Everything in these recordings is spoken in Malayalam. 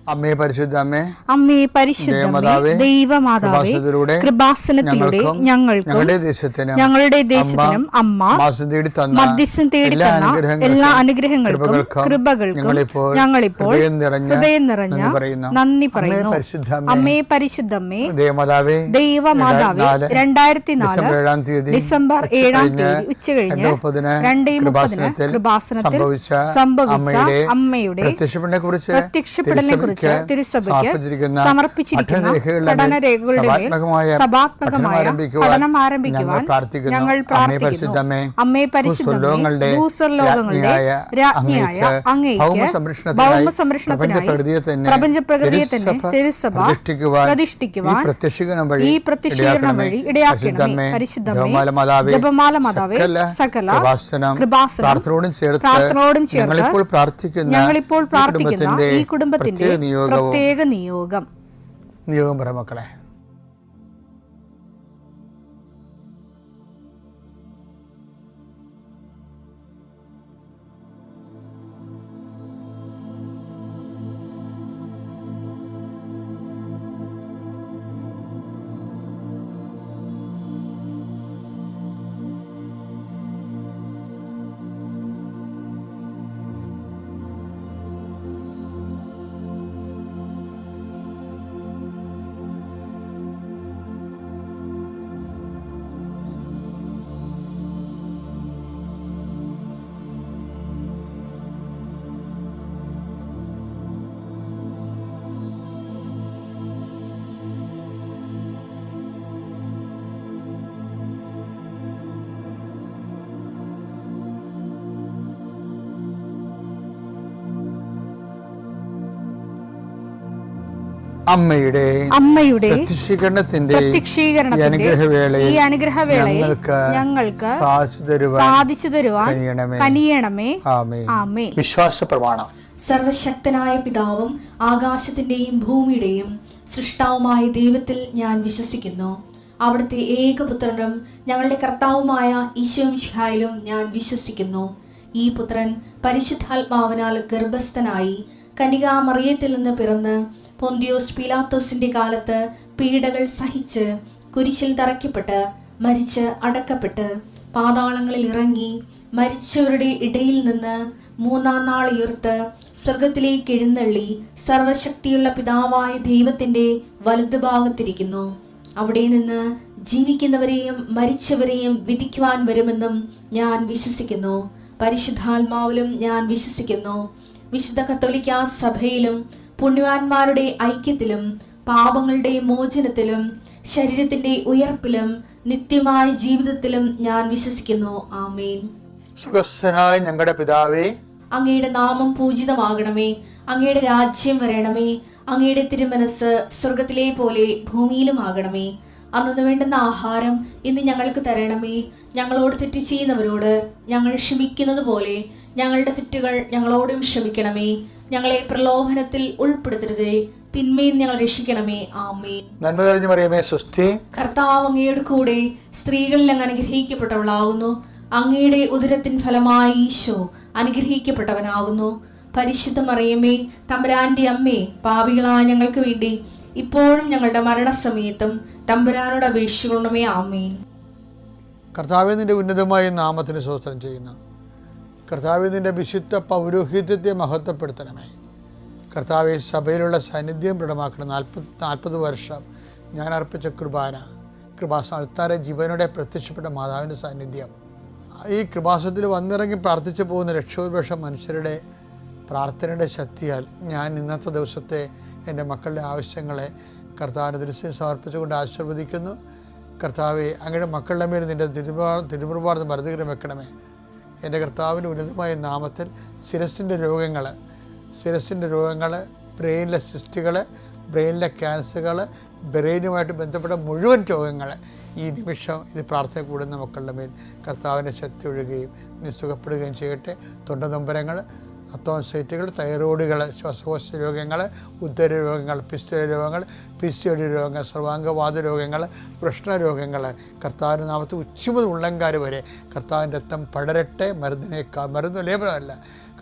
അമ്മേ പരിശുദ്ധ അമ്മേ, അമ്മേ പരിശുദ്ധ ദൈവമാതാവേ, കൃപാസനത്തിലൂടെ ഞങ്ങൾക്കും ഞങ്ങളുടെ ദേശത്തിനും അമ്മ മധ്യസ്ഥം തേടി തന്ന എല്ലാ അനുഗ്രഹങ്ങൾക്കും കൃപകൾക്കും ഞങ്ങളിപ്പോൾ ഹൃദയം നിറഞ്ഞ നന്ദി പറയുന്നു. അമ്മേ പരിശുദ്ധമ്മേ ദൈവമാതാവേ, 2004 ഡിസംബർ 7 ഉച്ചകഴിഞ്ഞ് 2:30 കൃപാസനത്തിൽ സംഭവിച്ച അമ്മയുടെ പ്രത്യക്ഷപ്പെടലിനെ കുറിച്ച് തിരുസഭയ്ക്ക് സമർപ്പിച്ചിരിക്കുന്ന പഠനരേഖകളുടെ മേൽ സഭാത്മകമായ പഠനം ആരംഭിക്കുവാൻ ഞങ്ങൾ പ്രാർത്ഥിക്കുന്നു. അമ്മേ പരിശുദ്ധമേ, ഭൂസ്വർലോകങ്ങളുടെ രാജ്ഞിയായ അങ്ങേയ്ക്ക് ഭൗമസംരക്ഷണത്തിനായി പ്രപഞ്ചപ്രകൃതിയെ തന്നെ തിരുസഭ പ്രതിഷ്ഠിക്കുവാൻ ഈ പ്രത്യക്ഷീകരണം വഴി ഇടയാക്കണമേ. പരിശുദ്ധമേ, ജപമാല മാതാവേ, സകല കൃപാസനം പ്രാർത്ഥനയോടും ചേർത്ത് ഞങ്ങളിപ്പോൾ പ്രാർത്ഥിക്കുന്ന ഈ കുടുംബത്തിന്റെ പ്രത്യേക നിയോഗം പറ മക്കളെ. അമ്മയുടെ പ്രത്യക്ഷീകരണത്തിന്റെ ഈ അനുഗ്രഹവേളയിൽ ഞങ്ങൾക്ക് സാധിച്ചു തരുവാൻ കനിയണമേ. ആമേൻ. വിശ്വാസ പ്രമാണം. സർവശക്തനായ പിതാവും ആകാശത്തിന്റെയും ഭൂമിയുടെയും സൃഷ്ടാവുമായ ദൈവത്തിൽ ഞാൻ വിശ്വസിക്കുന്നു. അവിടുത്തെ ഏകപുത്രനും ഞങ്ങളുടെ കർത്താവുമായ ഈശോമിശിഹായിലും ഞാൻ വിശ്വസിക്കുന്നു. ഈ പുത്രൻ പരിശുദ്ധാത്മാവിനാൽ ഗർഭസ്ഥനായി കന്യകാമറിയത്തിൽ നിന്ന് പിറന്ന് പൊന്തിയോസ് പീലാത്തോസിന്റെ കാലത്ത് പീഡകൾ സഹിച്ച് കുരിശിൽ തറയ്ക്കപ്പെട്ട് മരിച്ച് അടക്കപ്പെട്ട് പാതാളങ്ങളിൽ ഇറങ്ങി മരിച്ചവരുടെ ഇടയിൽ നിന്ന് 3-ാം നാൾ ഉയർത്ത് സ്വർഗത്തിലേക്ക് എഴുന്നള്ളി സർവശക്തിയുള്ള പിതാവായ ദൈവത്തിന്റെ വലതുഭാഗത്തിരിക്കുന്നു. അവിടെ നിന്ന് ജീവിക്കുന്നവരെയും മരിച്ചവരെയും വിധിക്കുവാൻ വരുമെന്നും ഞാൻ വിശ്വസിക്കുന്നു. പരിശുദ്ധാത്മാവിലും ഞാൻ വിശ്വസിക്കുന്നു. വിശുദ്ധ കത്തോലിക്കാ സഭയിലും പുണ്യവാന്മാരുടെ ഐക്യത്തിലും പാപങ്ങളുടെ മോചനത്തിലും ശരീരത്തിന്റെ ഉയർപ്പിലും നിത്യമായ ജീവിതത്തിലും ഞാൻ വിശ്വസിക്കുന്നു. ആമേൻ. സ്വർഗ്ഗസ്ഥനായ ഞങ്ങളുടെ പിതാവേ, അങ്ങയുടെ നാമം പൂജിതമാകണമേ. അങ്ങയുടെ രാജ്യം വരണമേ. അങ്ങയുടെ തിരുമനസ് സ്വർഗത്തിലെ പോലെ ഭൂമിയിലും ആകണമേ. അന്നു വേണ്ടുന്ന ആഹാരം ഇന്ന് ഞങ്ങൾക്ക് തരണമേ. ഞങ്ങളോട് തെറ്റ് ചെയ്യുന്നവരോട് ഞങ്ങൾ ക്ഷമിക്കുന്നത് പോലെ ഞങ്ങളുടെ തെറ്റുകൾ ഞങ്ങളോടും ക്ഷമിക്കണമേ. ഞങ്ങളെ പ്രലോഭനത്തിൽ ഉൾപ്പെടുത്തരുതേ, തിന്മയിൽ ഞങ്ങൾ രക്ഷിക്കണമേ. ആമേൻ. നന്മ നിറഞ്ഞ മറിയമേ, സ്വസ്തി. കർത്താവ് അങ്ങയുടെ കൂടെ സ്ത്രീകളിൽ അങ്ങ് അനുഗ്രഹിക്കപ്പെട്ടവളാകുന്നു. അങ്ങയുടെ ഉദരത്തിൻ ഫലമായി ഈശോ അനുഗ്രഹിക്കപ്പെട്ടവനാകുന്നു. പരിശുദ്ധ മറിയമേ, തമ്പുരാന്റെ അമ്മേ, പാപികളായ ഞങ്ങൾക്ക് വേണ്ടി ഇപ്പോഴും ഞങ്ങളുടെ മരണസമയത്തും തമ്പുരാനോട് അപേക്ഷിക്കണമേ. ആമേൻ. കർത്താവേ, നിന്റെ ഉന്നതമായ നാമത്തിന് സ്തോത്രം ചെയ്യുന്നു. കർത്താവേ, നിന്റെ വിശുദ്ധ പൗരോഹിത്യത്തെ മഹത്വപ്പെടുത്തണമേ. കർത്താവെ, സഭയിലുള്ള സാന്നിധ്യം ദൃഢമാക്കണം. 40 വർഷം ഞാൻ അർപ്പിച്ച കൃപാസനത്താരെ ജീവനോടെ പ്രത്യക്ഷപ്പെട്ട മാതാവിൻ്റെ സാന്നിധ്യം ഈ കൃപാസനത്തിൽ വന്നിറങ്ങി പ്രാർത്ഥിച്ചു പോകുന്ന ലക്ഷോപലക്ഷം മനുഷ്യരുടെ പ്രാർത്ഥനയുടെ ശക്തിയാൽ ഞാൻ ഇന്നത്തെ ദിവസത്തെ എൻ്റെ മക്കളുടെ ആവശ്യങ്ങളെ കർത്താവിൻ്റെ ദൃശ്യം സമർപ്പിച്ചുകൊണ്ട് ആശീർവദിക്കുന്നു. കർത്താവെ, അങ്ങയുടെ മക്കളുടെ മേൽ നിൻ്റെ തിരുമുറുപാട് മരുന്നുകരം വെക്കണമേ. എൻ്റെ കർത്താവിൻ്റെ ഉന്നതമായ നാമത്തിൽ ശിരസിൻ്റെ രോഗങ്ങൾ, ബ്രെയിനിലെ സിസ്റ്റുകൾ, ബ്രെയിനിലെ ക്യാൻസറുകൾ, ബ്രെയിനുമായിട്ട് ബന്ധപ്പെട്ട മുഴുവൻ രോഗങ്ങൾ ഈ നിമിഷം ഇത് പ്രാർത്ഥന കൂടുന്ന മക്കളുടെ മേൽ കർത്താവിൻ്റെ ശക്തി ഒഴുകുകയും സുഖപ്പെടുകയും ചെയ്യട്ടെ. തൊണ്ടനൊമ്പരങ്ങൾ, അത്തോൺസൈറ്റുകൾ, തൈറോയിഡുകൾ, ശ്വാസകോശ രോഗങ്ങൾ, ഉദര രോഗങ്ങൾ, പിസ്തുല രോഗങ്ങൾ, PCOD രോഗങ്ങൾ, സർവാംഗവാദ രോഗങ്ങൾ, വൃഷ്ണരോഗങ്ങൾ കർത്താവിൻ്റെ നാമത്തിൽ ഉച്ചമുതൽ ഉള്ളങ്കാര് വരെ കർത്താവിൻ്റെ രക്തം പടരട്ടെ. മരുന്ന് ലേപനമല്ല,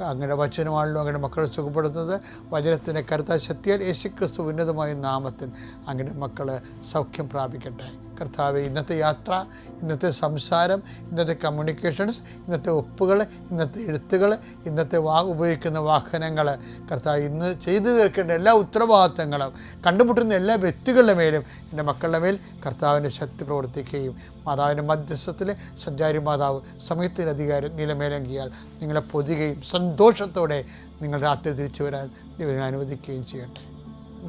അങ്ങയുടെ വചനമാണല്ലോ അങ്ങയുടെ മക്കളെ സുഖപ്പെടുത്തുന്നത്. വചനത്തിൻ്റെ കരുത്താൽ ശക്തിയാൽ യേശുക്രിസ്തു ഉന്നതമായ നാമത്തിൽ അങ്ങയുടെ മക്കൾ സൗഖ്യം പ്രാപിക്കട്ടെ. കർത്താവെ, ഇന്നത്തെ യാത്ര, ഇന്നത്തെ സംസാരം, ഇന്നത്തെ കമ്മ്യൂണിക്കേഷൻസ്, ഇന്നത്തെ ഒപ്പുകൾ, ഇന്നത്തെ എഴുത്തുകൾ, ഇന്നത്തെ ഉപയോഗിക്കുന്ന വാഹനങ്ങൾ, കർത്താവ് ഇന്ന് ചെയ്തു തീർക്കേണ്ട എല്ലാ ഉത്തരവാദിത്തങ്ങളും കണ്ടുമുട്ടുന്ന എല്ലാ വ്യക്തികളുടെ മേലും എൻ്റെ മക്കളുടെ മേൽ കർത്താവിൻ്റെ ശക്തി പ്രവർത്തിക്കുകയും മാതാവിൻ്റെ മധ്യസ്ഥത്തിൽ സഞ്ചാരി മാതാവ് സമയത്തിൻ്റെ അധികാരം നിലമേലങ്കിയാൽ നിങ്ങളെ പൊതിയുകയും സന്തോഷത്തോടെ നിങ്ങൾ രാത്രി തിരിച്ചു വരാൻ ദൈവം അനുവദിക്കുകയും ചെയ്യട്ടെ.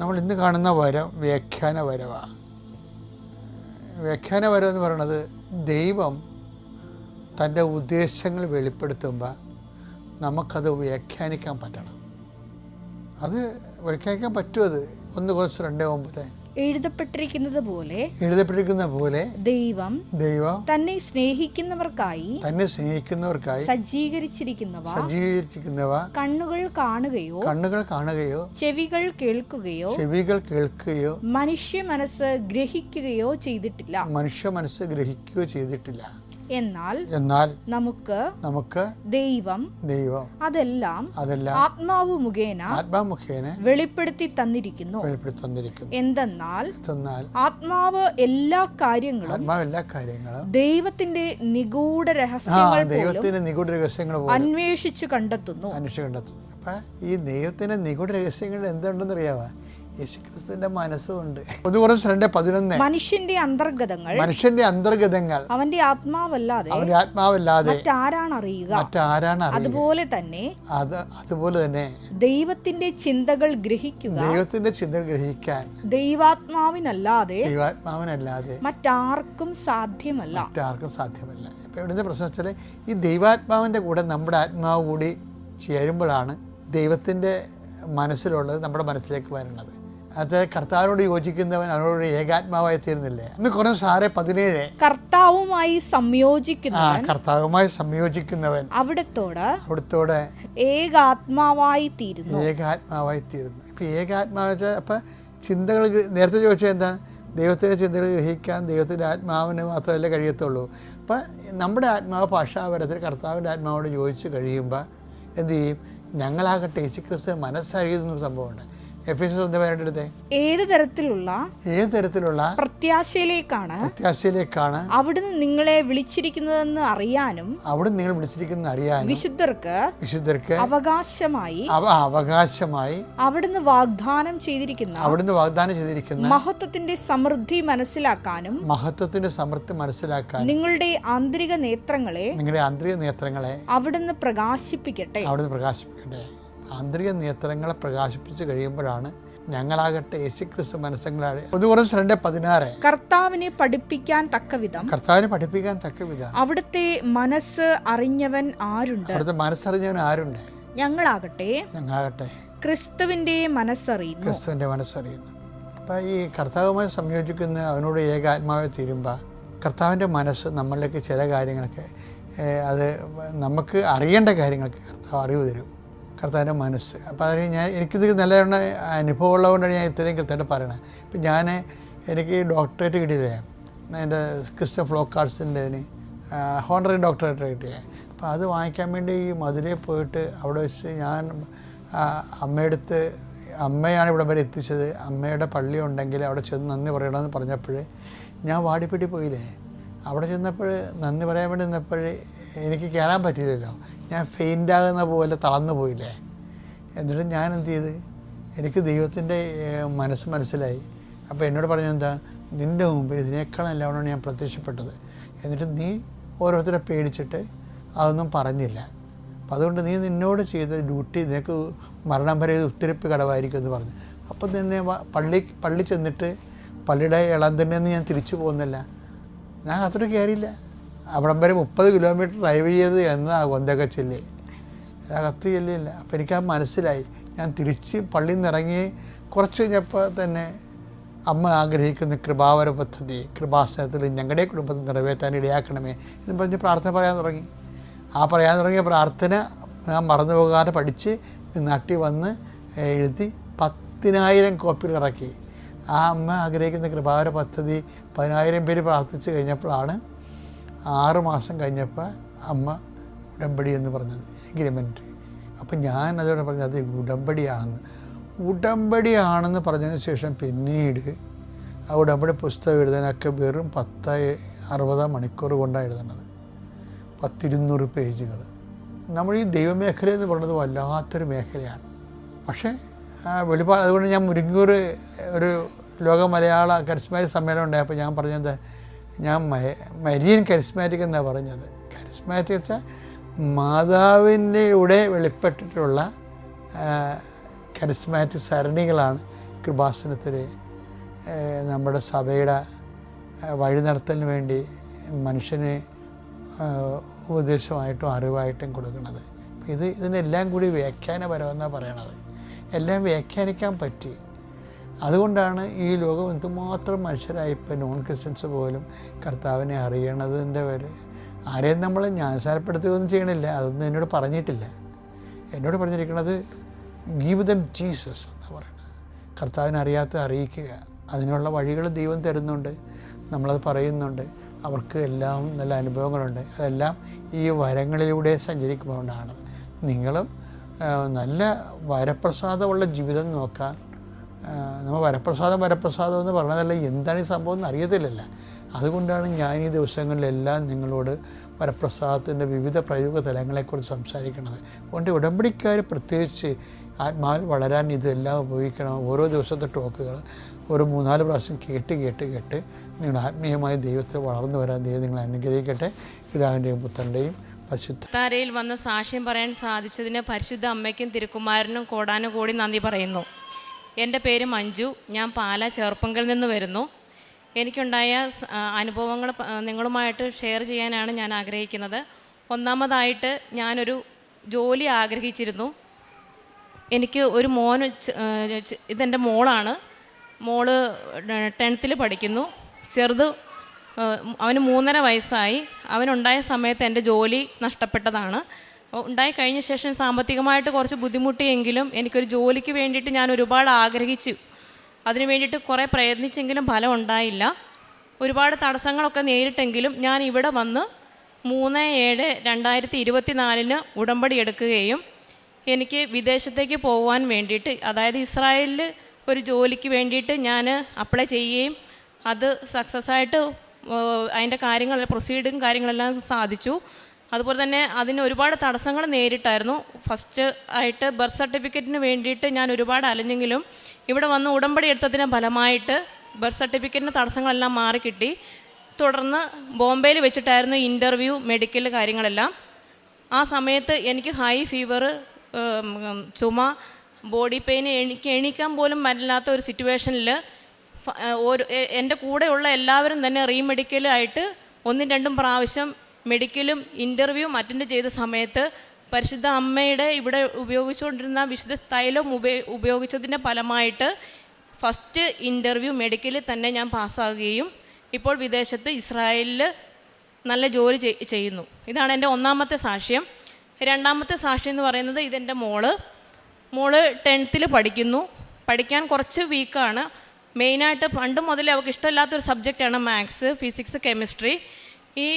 നമ്മൾ ഇന്ന് കാണുന്ന വരം വ്യാഖ്യാന വരവാണ്. വ്യാഖ്യാന വരം എന്ന് പറയുന്നത് ദൈവം തൻ്റെ ഉദ്ദേശങ്ങൾ വെളിപ്പെടുത്തുമ്പോൾ നമുക്കത് വ്യാഖ്യാനിക്കാൻ പറ്റണം. അത് വ്യാഖ്യാനിക്കാൻ പറ്റും. അത് 1 കൊരിന്ത്യർ 2:9 എഴുതപ്പെട്ടിരിക്കുന്നത് പോലെ ദൈവം തന്നെ സ്നേഹിക്കുന്നവർക്കായി സജ്ജീകരിച്ചിരിക്കുന്നവ കണ്ണുകൾ കാണുകയോ ചെവികൾ കേൾക്കുകയോ മനുഷ്യ മനസ്സ് ഗ്രഹിക്കുകയോ ചെയ്തിട്ടില്ല. എന്നാൽ നമുക്ക് ദൈവം അതെല്ലാം ആത്മാവ് മുഖേന വെളിപ്പെടുത്തി തന്നിരിക്കുന്നു. എന്തെന്നാൽ ആത്മാവ് എല്ലാ കാര്യങ്ങളും ദൈവത്തിന്റെ നിഗൂഢ രഹസ്യങ്ങൾ അന്വേഷിച്ചു കണ്ടെത്തുന്നു. അപ്പം ഈ ദൈവത്തിന്റെ നിഗൂഢ രഹസ്യങ്ങൾ എന്തുണ്ടെന്ന് അറിയാവാ? യേശുക്രിസ്തുവിന്റെ മനസ്സുണ്ട്. 1 കൊരിന്ത്യർ 2:11 മനുഷ്യന്റെ അന്തർഗതങ്ങൾ അവന്റെ ആത്മാവല്ലാതെ മറ്റാരാണ് അറിയുക? അതുപോലെ തന്നെ ദൈവത്തിന്റെ ചിന്തകൾ ഗ്രഹിക്കാൻ ദൈവാത്മാവിനല്ലാതെ മറ്റാർക്കും സാധ്യമല്ല. ഇപ്പം എവിടുത്തെ പ്രശ്നം വെച്ചാൽ ഈ ദൈവാത്മാവിൻ്റെ കൂടെ നമ്മുടെ ആത്മാവ് കൂടി ചേരുമ്പോഴാണ് ദൈവത്തിൻ്റെ മനസ്സിലുള്ളത് നമ്മുടെ മനസ്സിലേക്ക് വരുന്നത്. അത് കർത്താവിനോട് യോജിക്കുന്നവൻ അവനോട് ഏകാത്മാവായി തീരുന്നില്ലേ? 1 കൊരിന്ത്യർ 6:17 കർത്താവുമായി സംയോജിക്കുന്നവൻ അവിടത്തോട് ഏകാത്മാവായി തീരുന്നു. ഇപ്പം ഏകാത്മാവ് അപ്പം ചിന്തകൾ നേരത്തെ ചോദിച്ചാൽ എന്താണ്? ദൈവത്തിൻ്റെ ചിന്തകൾ ഗ്രഹിക്കാൻ ദൈവത്തിൻ്റെ ആത്മാവിന് മാത്രമല്ലേ കഴിയത്തുള്ളൂ. അപ്പം നമ്മുടെ ആത്മാവ് ഭാഷാപരത്തിൽ കർത്താവിൻ്റെ ആത്മാവോട് യോജിച്ച് കഴിയുമ്പോൾ എന്ത് ചെയ്യും? ഞങ്ങളാകട്ടെ യേശുക്രിസ്തു മനസ്സറിയുന്നൊരു സംഭവമുണ്ട്. എഫേസ്യർ 1:18 ഏത് തരത്തിലുള്ള പ്രത്യാശയിലേക്കാണ് അവിടുന്ന് നിങ്ങളെ വിളിച്ചിരിക്കുന്നതെന്ന് അറിയാനും വിശുദ്ധർക്ക് അവകാശമായി അവിടുന്ന് വാഗ്ദാനം ചെയ്തിരിക്കുന്ന മഹത്വത്തിന്റെ സമൃദ്ധി മനസ്സിലാക്കാനും നിങ്ങളുടെ ആന്തരിക നേത്രങ്ങളെ അവിടുന്ന് പ്രകാശിപ്പിക്കട്ടെ. ആന്തരിക നേത്രങ്ങളെ പ്രകാശിപ്പിച്ച് കഴിയുമ്പോഴാണ് ഞങ്ങളാകട്ടെ യേശുക്രിസ്തു മനസ്സങ്ങളാണ്. 1 കൊരിന്ത്യർ 2:16 കർത്താവിനെ പഠിപ്പിക്കാൻ തക്കവിധം അവിടുത്തെ മനസ്സ് അറിഞ്ഞവൻ ആരുണ്ട്? ഞങ്ങളാകട്ടെ ക്രിസ്തുവിന്റെ മനസ്സറിയുന്നു. അപ്പം ഈ കർത്താവുമായി സംയോജിക്കുന്ന അവനോട് ഏകാത്മാവ് തീരുമ്പോൾ കർത്താവിൻ്റെ മനസ്സ് നമ്മളിലേക്ക് ചില കാര്യങ്ങളൊക്കെ അത് നമുക്ക് അറിയേണ്ട കാര്യങ്ങൾക്ക് കർത്താവ് അറിവ് തരും. കർത്താവിൻ്റെ മനസ്സ്. അപ്പോൾ അതിന് എനിക്കിത് നല്ല അനുഭവമുള്ളതുകൊണ്ടാണ് ഞാൻ ഇത്രയും കൃത്യമായിട്ട് പറയണത്. ഇപ്പം എനിക്ക് ഡോക്ടറേറ്റ് കിട്ടിയില്ലേ, എൻ്റെ ക്രിസ്ത്യൻ ഫ്ലോക്ക് ആർട്സിൻ്റെ ഹോണറി ഡോക്ടറേറ്റ് കിട്ടിയേ. അപ്പോൾ അത് വാങ്ങിക്കാൻ വേണ്ടി ഈ മധുരയിൽ പോയിട്ട് അവിടെ വെച്ച് ഞാൻ അമ്മയാണ് ഇവിടെ വരെ എത്തിച്ചത്. അമ്മയുടെ പള്ളി ഉണ്ടെങ്കിൽ അവിടെ ചെന്ന് നന്ദി പറയണമെന്ന് പറഞ്ഞപ്പോൾ ഞാൻ വാടിപ്പെട്ടി പോയില്ലേ. അവിടെ ചെന്നപ്പോൾ നന്ദി പറയാൻ വേണ്ടി നിന്നപ്പോൾ എനിക്ക് കയറാൻ പറ്റിയില്ലല്ലോ. ഞാൻ ഫെയിൻ്റാകുന്ന പോലെ തളർന്നു പോയില്ലേ. എന്നിട്ട് ഞാൻ എന്ത് ചെയ്ത്, എനിക്ക് ദൈവത്തിൻ്റെ മനസ്സിലായി. അപ്പോൾ എന്നോട് പറഞ്ഞെന്താ, നിൻ്റെ മുമ്പ് ഇതിനേക്കാൾ നല്ലവണ്ണം ഞാൻ പ്രത്യക്ഷപ്പെട്ടത്. എന്നിട്ട് നീ ഓരോരുത്തരെ പേടിച്ചിട്ട് അതൊന്നും പറഞ്ഞില്ല. അപ്പം അതുകൊണ്ട് നീ നിന്നോട് ചെയ്ത ഡ്യൂട്ടി നിനക്ക് മരണം വരെ ഉത്തരപ്പ് കടവായിരിക്കും എന്ന് പറഞ്ഞു. അപ്പം തന്നെ പള്ളി ചെന്നിട്ട് പള്ളിയുടെ ഇളം തന്നെ ഞാൻ തിരിച്ചു പോകുന്നില്ല. ഞാൻ അത്തോട്ട് കയറിയില്ല. അവിടം വരെ 30 കിലോമീറ്റർ ഡ്രൈവ് ചെയ്ത് എന്നതാണ് കൊന്തയൊക്കെ ചെല്ലി. അകത്ത് ചെല്ലിയില്ല. അപ്പം എനിക്കത് മനസ്സിലായി. ഞാൻ തിരിച്ച് പള്ളിയിൽ നിന്ന് ഇറങ്ങി കുറച്ച് കഴിഞ്ഞപ്പോൾ തന്നെ അമ്മ ആഗ്രഹിക്കുന്ന കൃപാവര പദ്ധതി കൃപാസനത്തിൽ ഞങ്ങളുടെ കുടുംബത്തിൽ നിറവേറ്റാൻ ഇടയാക്കണമേ എന്ന് പറഞ്ഞ് പ്രാർത്ഥന പറയാൻ തുടങ്ങി. പറയാൻ തുടങ്ങിയ പ്രാർത്ഥന ഞാൻ മറന്നു പോകാതെ പഠിച്ച് നാട്ടിൽ വന്ന് എഴുതി 10,000 കോപ്പികൾ ഇറക്കി. ആ അമ്മ ആഗ്രഹിക്കുന്ന കൃപാവര പദ്ധതി 10,000 പേര് പ്രാർത്ഥിച്ച് കഴിഞ്ഞപ്പോഴാണ് 6 മാസം കഴിഞ്ഞപ്പോൾ അമ്മ ഉടമ്പടി എന്ന് പറഞ്ഞത്, എഗ്രിമെൻറ്റ്. അപ്പം ഞാൻ അതോടെ പറഞ്ഞത് അത് ഉടമ്പടിയാണെന്ന് പറഞ്ഞതിന് ശേഷം പിന്നീട് ആ ഉടമ്പടി പുസ്തകം എഴുതാനൊക്കെ വെറും 60 മണിക്കൂർ കൊണ്ടാണ് എഴുതുന്നത്. 200 പേജുകൾ. നമ്മൾ ഈ ദൈവമേഖല എന്ന് പറയുന്നത് വല്ലാത്തൊരു മേഖലയാണ്. പക്ഷേ വെളിപ്പാട്, അതുകൊണ്ട് ഞാൻ മുരിങ്ങൂർ ഒരു ലോക മലയാള കരിസ്മാറ്റിക് സമ്മേളനം ഉണ്ടായപ്പോൾ ഞാൻ പറഞ്ഞത്, ഞാൻ മരിയൻ കരിസ്മാറ്റിക് എന്നാണ് പറഞ്ഞത്. കരിസ്മാറ്റിക് മാതാവിൻ്റെ കൂടെ വെളിപ്പെട്ടിട്ടുള്ള കരിസ്മാറ്റിക് സരണികളാണ് കൃപാസനത്തിലെ നമ്മുടെ സഭയുടെ വഴി നടത്തലിന് വേണ്ടി മനുഷ്യന് ഉപദേശമായിട്ടും അറിവായിട്ടും കൊടുക്കുന്നത്. ഇതിനെല്ലാം കൂടി വ്യാഖ്യാനപരമെന്നാണ് പറയണത്. എല്ലാം വ്യാഖ്യാനിക്കാൻ പറ്റി. അതുകൊണ്ടാണ് ഈ ലോകം എന്തുമാത്രം മനുഷ്യരായി ഇപ്പോൾ നോൺ ക്രിസ്ത്യൻസ് പോലും കർത്താവിനെ അറിയണതിൻ്റെ പേര്. ആരെയും നമ്മൾ ജ്ഞാനസാരപ്പെടുത്തുകയൊന്നും ചെയ്യണില്ല, അതൊന്നും എന്നോട് പറഞ്ഞിട്ടില്ല. എന്നോട് പറഞ്ഞിരിക്കുന്നത് ഗീവ് ദം ജീസസ് എന്നാണ് പറയുന്നത്. കർത്താവിനെ അറിയാത്ത അറിയിക്കുക. അതിനുള്ള വഴികൾ ദൈവം തരുന്നുണ്ട്, നമ്മളത് പറയുന്നുണ്ട്. അവർക്ക് എല്ലാം നല്ല അനുഭവങ്ങളുണ്ട്. അതെല്ലാം ഈ വരങ്ങളിലൂടെ സഞ്ചരിക്കുമ്പോഴാണ്. നിങ്ങളും നല്ല വരപ്രസാദമുള്ള ജീവിതം നോക്കാൻ, നമ്മൾ വരപ്രസാദം എന്ന് പറഞ്ഞതല്ല, എന്താണ് ഈ സംഭവം എന്ന് അറിയത്തില്ലല്ലോ. അതുകൊണ്ടാണ് ഞാൻ ഈ ദിവസങ്ങളിലെല്ലാം നിങ്ങളോട് വരപ്രസാദത്തിൻ്റെ വിവിധ പ്രയോഗ തലങ്ങളെക്കുറിച്ച് സംസാരിക്കുന്നത്. അതുകൊണ്ട് ഉടമ്പടിക്കാർ പ്രത്യേകിച്ച് ആത്മാവിൽ വളരാൻ ഇതെല്ലാം ഉപയോഗിക്കണം. ഓരോ ദിവസത്തെ ടോക്കുകൾ ഒരു 3-4 പ്രാവശ്യം കേട്ട് നിങ്ങൾ ആത്മീയമായി ദൈവത്തിൽ വളർന്നു വരാൻ ദൈവം നിങ്ങളെ അനുഗ്രഹിക്കട്ടെ. പിതാവിൻ്റെയും പുത്രൻ്റെയും താരയിൽ വന്ന് സാക്ഷ്യം പറയാൻ സാധിച്ചതിന് പരിശുദ്ധ അമ്മയ്ക്കും തിരുക്കുമാരനും കോടാനുകോടി നന്ദി പറയുന്നു. എൻ്റെ പേര് മഞ്ജു. ഞാൻ പാലാ ചെറുപ്പങ്കൽ നിന്ന് വരുന്നു. എനിക്കുണ്ടായ അനുഭവങ്ങൾ നിങ്ങളുമായിട്ട് ഷെയർ ചെയ്യാനാണ് ഞാൻ ആഗ്രഹിക്കുന്നത്. ഒന്നാമതായിട്ട് ഞാനൊരു ജോലി ആഗ്രഹിച്ചിരുന്നു. എനിക്ക് ഒരു മോന്, ഇതെൻ്റെ മോളാണ്. മോള് 10th പഠിക്കുന്നു. ചെറുത് അവന് 3.5 വയസ്സായി. അവനുണ്ടായ സമയത്ത് എൻ്റെ ജോലി നഷ്ടപ്പെട്ടതാണ്. ഉണ്ടായി കഴിഞ്ഞ ശേഷം സാമ്പത്തികമായിട്ട് കുറച്ച് ബുദ്ധിമുട്ടിയെങ്കിലും എനിക്കൊരു ജോലിക്ക് വേണ്ടിയിട്ട് ഞാൻ ഒരുപാട് ആഗ്രഹിച്ചു. അതിന് വേണ്ടിയിട്ട് കുറേ പ്രയത്നിച്ചെങ്കിലും ഫലം ഉണ്ടായില്ല. ഒരുപാട് തടസ്സങ്ങളൊക്കെ നേരിട്ടെങ്കിലും ഞാൻ ഇവിടെ വന്ന് 3/7/2024 ഉടമ്പടി എടുക്കുകയും എനിക്ക് വിദേശത്തേക്ക് പോകാൻ വേണ്ടിയിട്ട്, അതായത് ഇസ്രായേലിൽ ഒരു ജോലിക്ക് വേണ്ടിയിട്ട് ഞാൻ അപ്ലൈ ചെയ്യുകയും അത് സക്സസ്സായിട്ട് അതിൻ്റെ പ്രൊസീഡിങ് കാര്യങ്ങളെല്ലാം സാധിച്ചു. അതുപോലെ തന്നെ അതിന് ഒരുപാട് തടസ്സങ്ങൾ നേരിട്ടായിരുന്നു. ഫസ്റ്റ് ആയിട്ട് ബർത്ത് സർട്ടിഫിക്കറ്റിന് വേണ്ടിയിട്ട് ഞാൻ ഒരുപാട് അലഞ്ഞെങ്കിലും ഇവിടെ വന്ന് ഉടമ്പടി എടുത്തതിന് ഫലമായിട്ട് ബർത്ത് സർട്ടിഫിക്കറ്റിന് തടസ്സങ്ങളെല്ലാം മാറിക്കിട്ടി. തുടർന്ന് ബോംബെയിൽ വെച്ചിട്ടായിരുന്നു ഇൻ്റർവ്യൂ, മെഡിക്കൽ കാര്യങ്ങളെല്ലാം. ആ സമയത്ത് എനിക്ക് ഹൈ ഫീവർ, ചുമ, ബോഡി പെയിൻ, എണീക്കാൻ പോലും പറ്റില്ലാത്ത ഒരു സിറ്റുവേഷനിൽ എൻ്റെ കൂടെയുള്ള എല്ലാവരും തന്നെ റീമെഡിക്കലായിട്ട് 1-2 പ്രാവശ്യം മെഡിക്കലും ഇൻ്റർവ്യൂവും അറ്റൻഡ് ചെയ്ത സമയത്ത് പരിശുദ്ധ അമ്മയുടെ ഇവിടെ ഉപയോഗിച്ചുകൊണ്ടിരുന്ന വിശുദ്ധ തൈലം ഉപയോഗിച്ചതിൻ്റെ ഫലമായിട്ട് ഫസ്റ്റ് ഇൻ്റർവ്യൂ മെഡിക്കലിൽ തന്നെ ഞാൻ പാസ്സാകുകയും ഇപ്പോൾ വിദേശത്ത് ഇസ്രായേലിൽ നല്ല ജോലി ചെയ്യുന്നു. ഇതാണ് എൻ്റെ ഒന്നാമത്തെ സാക്ഷ്യം. രണ്ടാമത്തെ സാക്ഷ്യം എന്ന് പറയുന്നത്, ഇതെൻ്റെ മോള് 10th പഠിക്കുന്നു. പഠിക്കാൻ കുറച്ച് വീക്കാണ്. മെയിനായിട്ട് പണ്ട് മുതലേ അവൾക്ക് ഇഷ്ടമില്ലാത്തൊരു സബ്ജക്റ്റാണ് മാത്സ്, ഫിസിക്സ്, കെമിസ്ട്രി. ഈ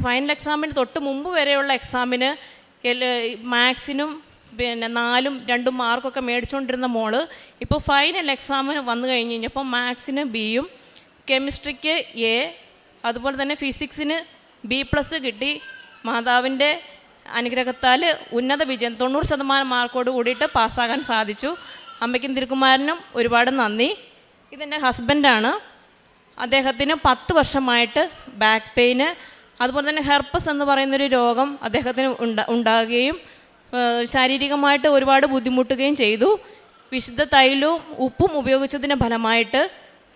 ഫൈനൽ എക്സാമിന് തൊട്ട് മുമ്പ് വരെയുള്ള എക്സാമിന് മാത്സിനും 4-2 മാർക്കൊക്കെ മേടിച്ചുകൊണ്ടിരുന്ന മോള് ഇപ്പോൾ ഫൈനൽ എക്സാമിന് വന്നു കഴിഞ്ഞ് കഴിഞ്ഞപ്പോൾ മാത്സിന് Bയും കെമിസ്ട്രിക്ക് A, അതുപോലെ തന്നെ ഫിസിക്സിന് B+ കിട്ടി. മാതാവിൻ്റെ അനുഗ്രഹത്താൽ ഉന്നത വിജയം 90% മാർക്കോട് കൂടിയിട്ട് പാസ്സാകാൻ സാധിച്ചു. അമ്മയ്ക്കും തിരുക്കുമാരനും ഒരുപാട് നന്ദി. ഇതെൻ്റെ ഹസ്ബൻഡാണ്. അദ്ദേഹത്തിന് 10 വർഷമായിട്ട് ബാക്ക് പെയിന്, അതുപോലെ തന്നെ ഹെർപ്പസ് എന്ന് പറയുന്നൊരു രോഗം അദ്ദേഹത്തിന് ഉണ്ടാകുകയും ശാരീരികമായിട്ട് ഒരുപാട് ബുദ്ധിമുട്ടുകയും ചെയ്തു. വിശുദ്ധ തൈലവും ഉപ്പും ഉപയോഗിച്ചതിൻ്റെ ഫലമായിട്ട്